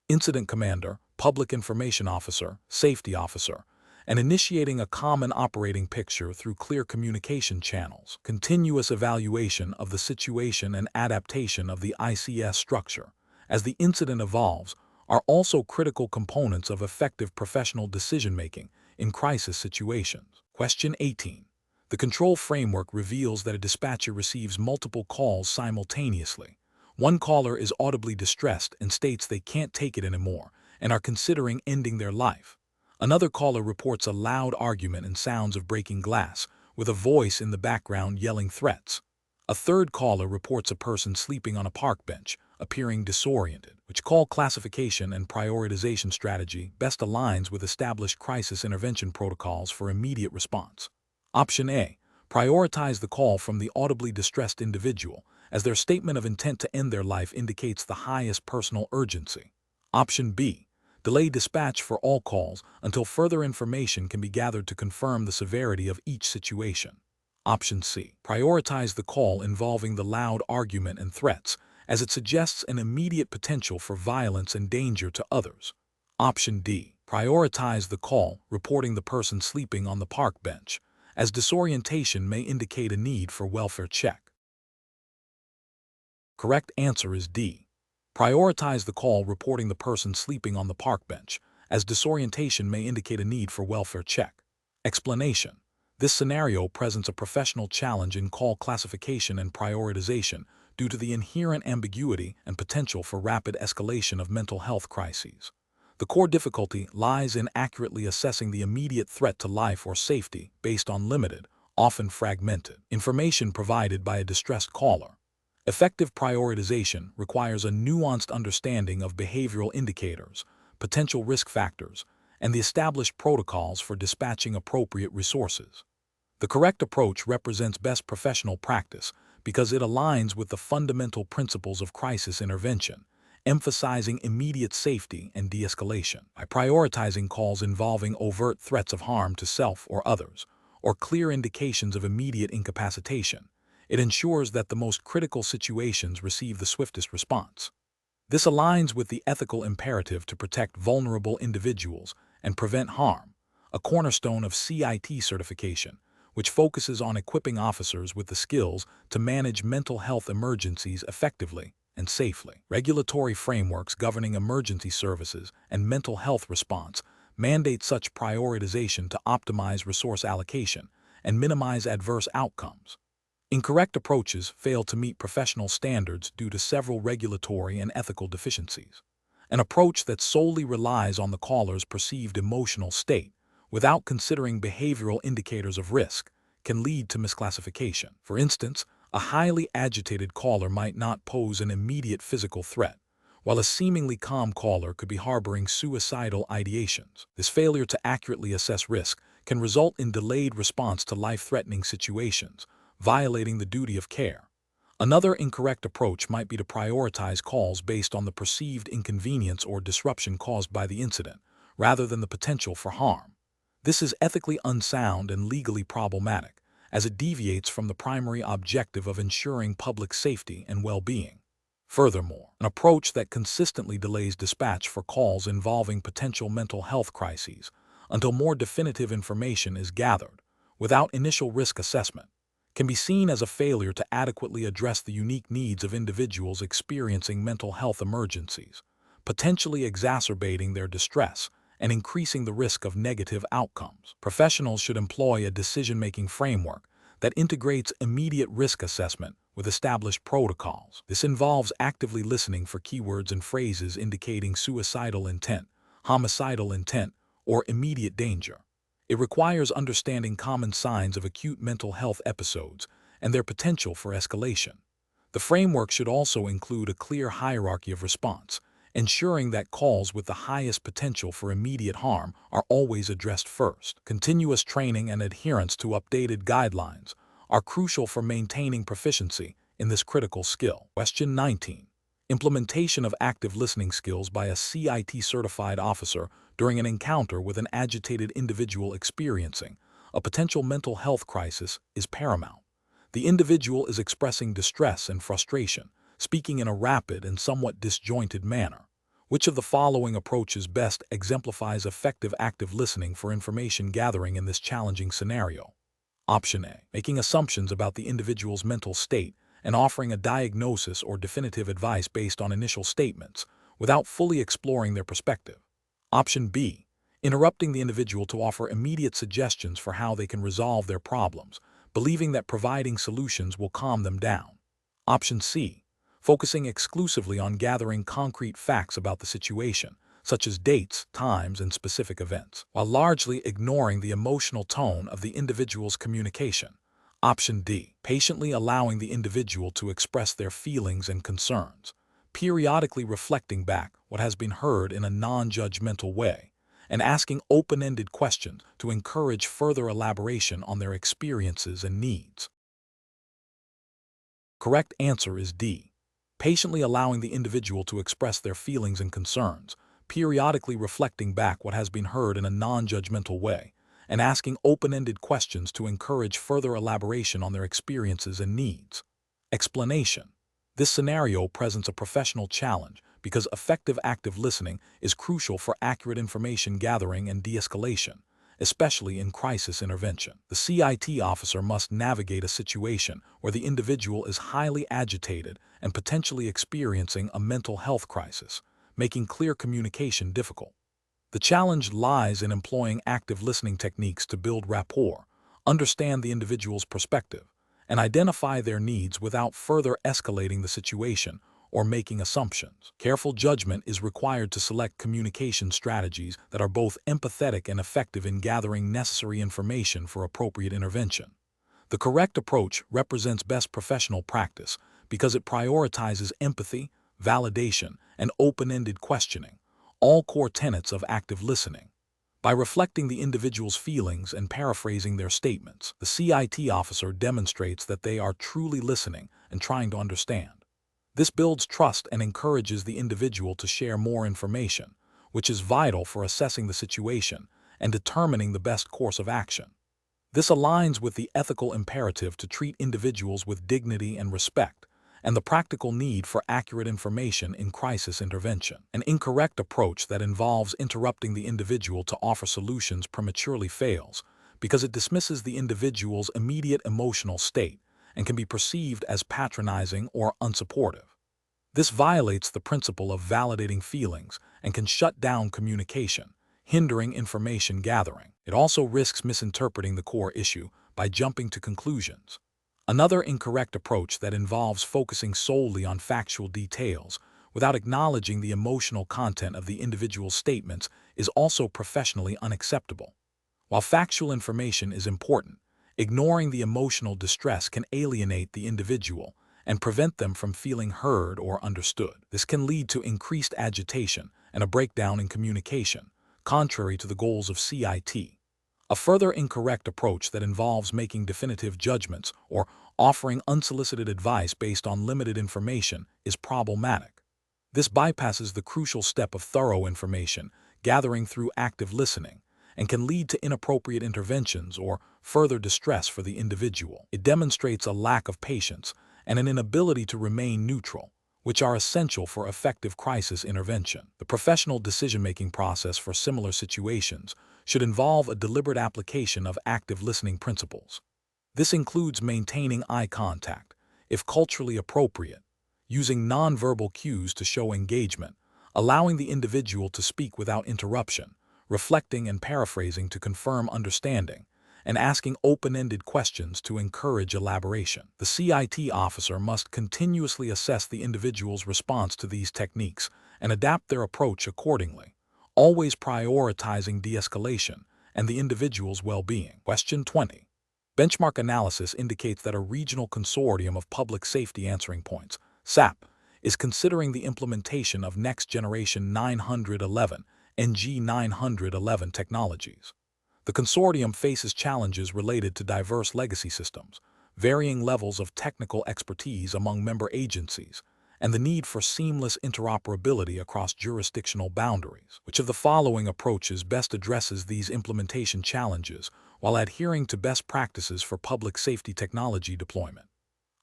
incident commander, public information officer, safety officer, and initiating a common operating picture through clear communication channels. Continuous evaluation of the situation and adaptation of the ICS structure as the incident evolves are also critical components of effective professional decision-making in crisis situations. Question 18. The control framework reveals that a dispatcher receives multiple calls simultaneously. One caller is audibly distressed and states they can't take it anymore and are considering ending their life. Another caller reports a loud argument and sounds of breaking glass, with a voice in the background yelling threats. A third caller reports a person sleeping on a park bench, appearing disoriented. Which call classification and prioritization strategy best aligns with established crisis intervention protocols for immediate response? Option A. Prioritize the call from the audibly distressed individual, as their statement of intent to end their life indicates the highest personal urgency. Option B. Delay dispatch for all calls until further information can be gathered to confirm the severity of each situation. Option C. Prioritize the call involving the loud argument and threats, as it suggests an immediate potential for violence and danger to others. Option D. Prioritize the call reporting the person sleeping on the park bench, as disorientation may indicate a need for welfare check. Correct answer is D. Prioritize the call reporting the person sleeping on the park bench, as disorientation may indicate a need for welfare check. Explanation. This scenario presents a professional challenge in call classification and prioritization due to the inherent ambiguity and potential for rapid escalation of mental health crises. The core difficulty lies in accurately assessing the immediate threat to life or safety based on limited, often fragmented, information provided by a distressed caller. Effective prioritization requires a nuanced understanding of behavioral indicators, potential risk factors, and the established protocols for dispatching appropriate resources. The correct approach represents best professional practice because it aligns with the fundamental principles of crisis intervention, emphasizing immediate safety and de-escalation. By prioritizing calls involving overt threats of harm to self or others, or clear indications of immediate incapacitation, it ensures that the most critical situations receive the swiftest response. This aligns with the ethical imperative to protect vulnerable individuals and prevent harm, a cornerstone of CIT certification, which focuses on equipping officers with the skills to manage mental health emergencies effectively and safely. Regulatory frameworks governing emergency services and mental health response mandate such prioritization to optimize resource allocation and minimize adverse outcomes. Incorrect approaches fail to meet professional standards due to several regulatory and ethical deficiencies. An approach that solely relies on the caller's perceived emotional state, without considering behavioral indicators of risk, can lead to misclassification. For instance, a highly agitated caller might not pose an immediate physical threat, while a seemingly calm caller could be harboring suicidal ideations. This failure to accurately assess risk can result in delayed response to life-threatening situations, violating the duty of care. Another incorrect approach might be to prioritize calls based on the perceived inconvenience or disruption caused by the incident, rather than the potential for harm. This is ethically unsound and legally problematic, as it deviates from the primary objective of ensuring public safety and well-being. Furthermore, an approach that consistently delays dispatch for calls involving potential mental health crises until more definitive information is gathered, without initial risk assessment, can be seen as a failure to adequately address the unique needs of individuals experiencing mental health emergencies, potentially exacerbating their distress and increasing the risk of negative outcomes. Professionals should employ a decision-making framework that integrates immediate risk assessment with established protocols. This involves actively listening for keywords and phrases indicating suicidal intent, homicidal intent, or immediate danger. It requires understanding common signs of acute mental health episodes and their potential for escalation. The framework should also include a clear hierarchy of response, ensuring that calls with the highest potential for immediate harm are always addressed first. Continuous training and adherence to updated guidelines are crucial for maintaining proficiency in this critical skill. Question 19. Implementation of active listening skills by a CIT certified officer during an encounter with an agitated individual experiencing a potential mental health crisis is paramount. The individual is expressing distress and frustration, speaking in a rapid and somewhat disjointed manner. Which of the following approaches best exemplifies effective active listening for information gathering in this challenging scenario? Option A. Making assumptions about the individual's mental state and offering a diagnosis or definitive advice based on initial statements, without fully exploring their perspective. Option B. Interrupting the individual to offer immediate suggestions for how they can resolve their problems, believing that providing solutions will calm them down. Option C. Focusing exclusively on gathering concrete facts about the situation, such as dates, times, and specific events, while largely ignoring the emotional tone of the individual's communication. Option D. Patiently allowing the individual to express their feelings and concerns, periodically reflecting back what has been heard in a non-judgmental way, and asking open-ended questions to encourage further elaboration on their experiences and needs. Correct answer is D. Patiently allowing the individual to express their feelings and concerns, periodically reflecting back what has been heard in a non-judgmental way, and asking open-ended questions to encourage further elaboration on their experiences and needs. Explanation. This scenario presents a professional challenge because effective active listening is crucial for accurate information gathering and de-escalation, especially in crisis intervention. The CIT officer must navigate a situation where the individual is highly agitated and potentially experiencing a mental health crisis, making clear communication difficult. The challenge lies in employing active listening techniques to build rapport, understand the individual's perspective, and identify their needs without further escalating the situation or making assumptions. Careful judgment is required to select communication strategies that are both empathetic and effective in gathering necessary information for appropriate intervention. The correct approach represents best professional practice because it prioritizes empathy, validation, and open-ended questioning, all core tenets of active listening. By reflecting the individual's feelings and paraphrasing their statements, the CIT officer demonstrates that they are truly listening and trying to understand. This builds trust and encourages the individual to share more information, which is vital for assessing the situation and determining the best course of action. This aligns with the ethical imperative to treat individuals with dignity and respect, and the practical need for accurate information in crisis intervention. An incorrect approach that involves interrupting the individual to offer solutions prematurely fails because it dismisses the individual's immediate emotional state and can be perceived as patronizing or unsupportive. This violates the principle of validating feelings and can shut down communication, hindering information gathering. It also risks misinterpreting the core issue by jumping to conclusions. Another incorrect approach that involves focusing solely on factual details without acknowledging the emotional content of the individual's statements is also professionally unacceptable. While factual information is important, ignoring the emotional distress can alienate the individual and prevent them from feeling heard or understood. This can lead to increased agitation and a breakdown in communication, contrary to the goals of CIT. A further incorrect approach that involves making definitive judgments or offering unsolicited advice based on limited information is problematic. This bypasses the crucial step of thorough information gathering through active listening and can lead to inappropriate interventions or further distress for the individual. It demonstrates a lack of patience and an inability to remain neutral, which are essential for effective crisis intervention. The professional decision-making process for similar situations should involve a deliberate application of active listening principles. This includes maintaining eye contact, if culturally appropriate, using nonverbal cues to show engagement, allowing the individual to speak without interruption, reflecting and paraphrasing to confirm understanding, and asking open-ended questions to encourage elaboration. The CIT officer must continuously assess the individual's response to these techniques and adapt their approach accordingly, always prioritizing de-escalation and the individual's well-being. Question 20. Benchmark analysis indicates that a regional consortium of public safety answering points, SAP, is considering the implementation of next-generation 911 and G911 technologies. The consortium faces challenges related to diverse legacy systems, varying levels of technical expertise among member agencies, and the need for seamless interoperability across jurisdictional boundaries. Which of the following approaches best addresses these implementation challenges while adhering to best practices for public safety technology deployment?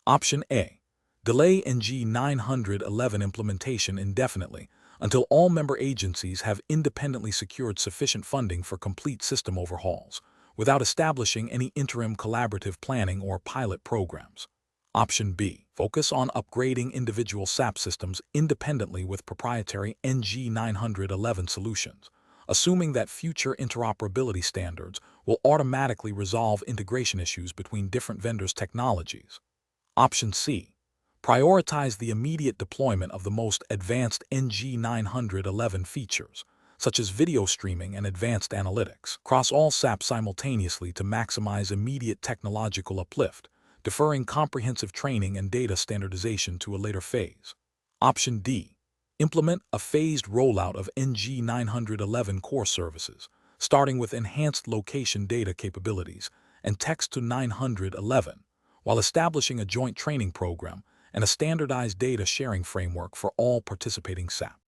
Option A. Delay NG 911 implementation indefinitely until all member agencies have independently secured sufficient funding for complete system overhauls, without establishing any interim collaborative planning or pilot programs. Option B. Focus on upgrading individual SAP systems independently with proprietary NG 911 solutions, assuming that future interoperability standards will automatically resolve integration issues between different vendors' technologies. Option C. Prioritize the immediate deployment of the most advanced NG 911 features, such as video streaming and advanced analytics, across all SAP simultaneously to maximize immediate technological uplift, deferring comprehensive training and data standardization to a later phase. Option D. Implement a phased rollout of NG 911 core services, starting with enhanced location data capabilities and text to 911, while establishing a joint training program and a standardized data sharing framework for all participating SAP.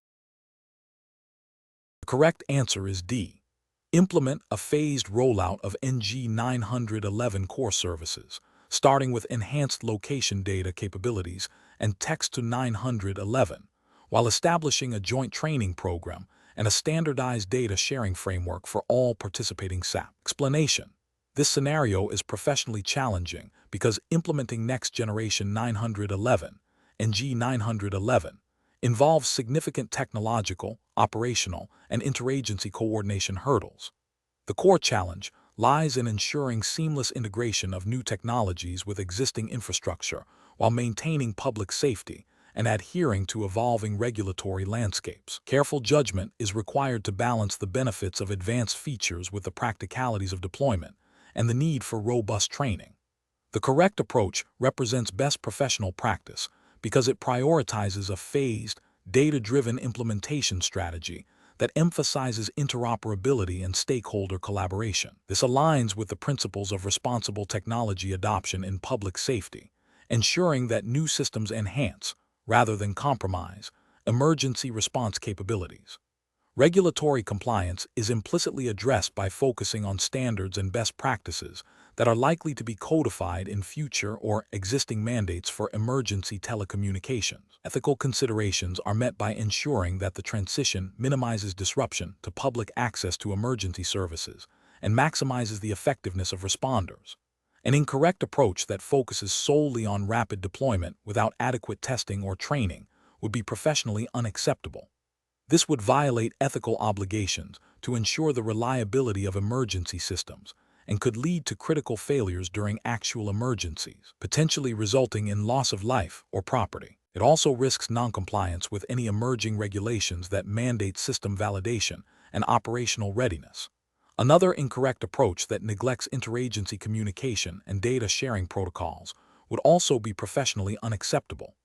The correct answer is D. Implement a phased rollout of NG 911 core services, starting with enhanced location data capabilities and text to 911, while establishing a joint training program and a standardized data sharing framework for all participating SAP. Explanation. This scenario is professionally challenging because implementing Next Generation 911 and G911 involves significant technological, operational, and interagency coordination hurdles. The core challenge lies in ensuring seamless integration of new technologies with existing infrastructure while maintaining public safety and adhering to evolving regulatory landscapes. Careful judgment is required to balance the benefits of advanced features with the practicalities of deployment and the need for robust training. The correct approach represents best professional practice because it prioritizes a phased, data-driven implementation strategy that emphasizes interoperability and stakeholder collaboration. This aligns with the principles of responsible technology adoption in public safety, ensuring that new systems enhance, rather than compromise, emergency response capabilities. Regulatory compliance is implicitly addressed by focusing on standards and best practices that are likely to be codified in future or existing mandates for emergency telecommunications. Ethical considerations are met by ensuring that the transition minimizes disruption to public access to emergency services and maximizes the effectiveness of responders. An incorrect approach that focuses solely on rapid deployment without adequate testing or training would be professionally unacceptable. This would violate ethical obligations to ensure the reliability of emergency systems and could lead to critical failures during actual emergencies, potentially resulting in loss of life or property. It also risks noncompliance with any emerging regulations that mandate system validation and operational readiness. Another incorrect approach that neglects interagency communication and data sharing protocols would also be professionally unacceptable.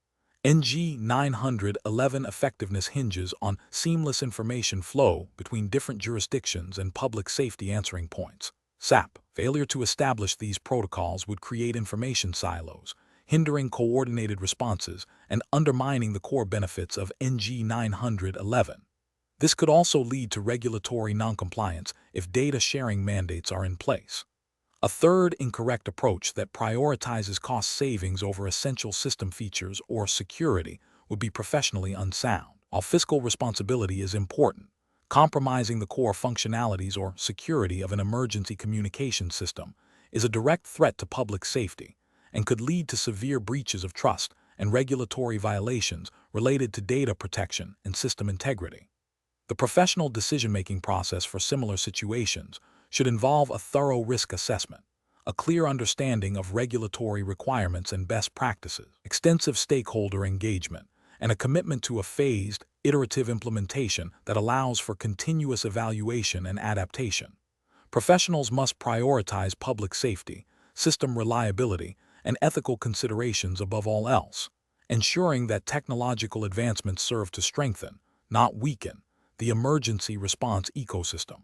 NG 911 effectiveness hinges on seamless information flow between different jurisdictions and public safety answering points. SAP. Failure to establish these protocols would create information silos, hindering coordinated responses and undermining the core benefits of NG 911. This could also lead to regulatory noncompliance if data sharing mandates are in place. A third incorrect approach that prioritizes cost savings over essential system features or security would be professionally unsound. While fiscal responsibility is important, compromising the core functionalities or security of an emergency communication system is a direct threat to public safety and could lead to severe breaches of trust and regulatory violations related to data protection and system integrity. The professional decision-making process for similar situations should involve a thorough risk assessment, a clear understanding of regulatory requirements and best practices, extensive stakeholder engagement, and a commitment to a phased, iterative implementation that allows for continuous evaluation and adaptation. Professionals must prioritize public safety, system reliability, and ethical considerations above all else, ensuring that technological advancements serve to strengthen, not weaken, the emergency response ecosystem.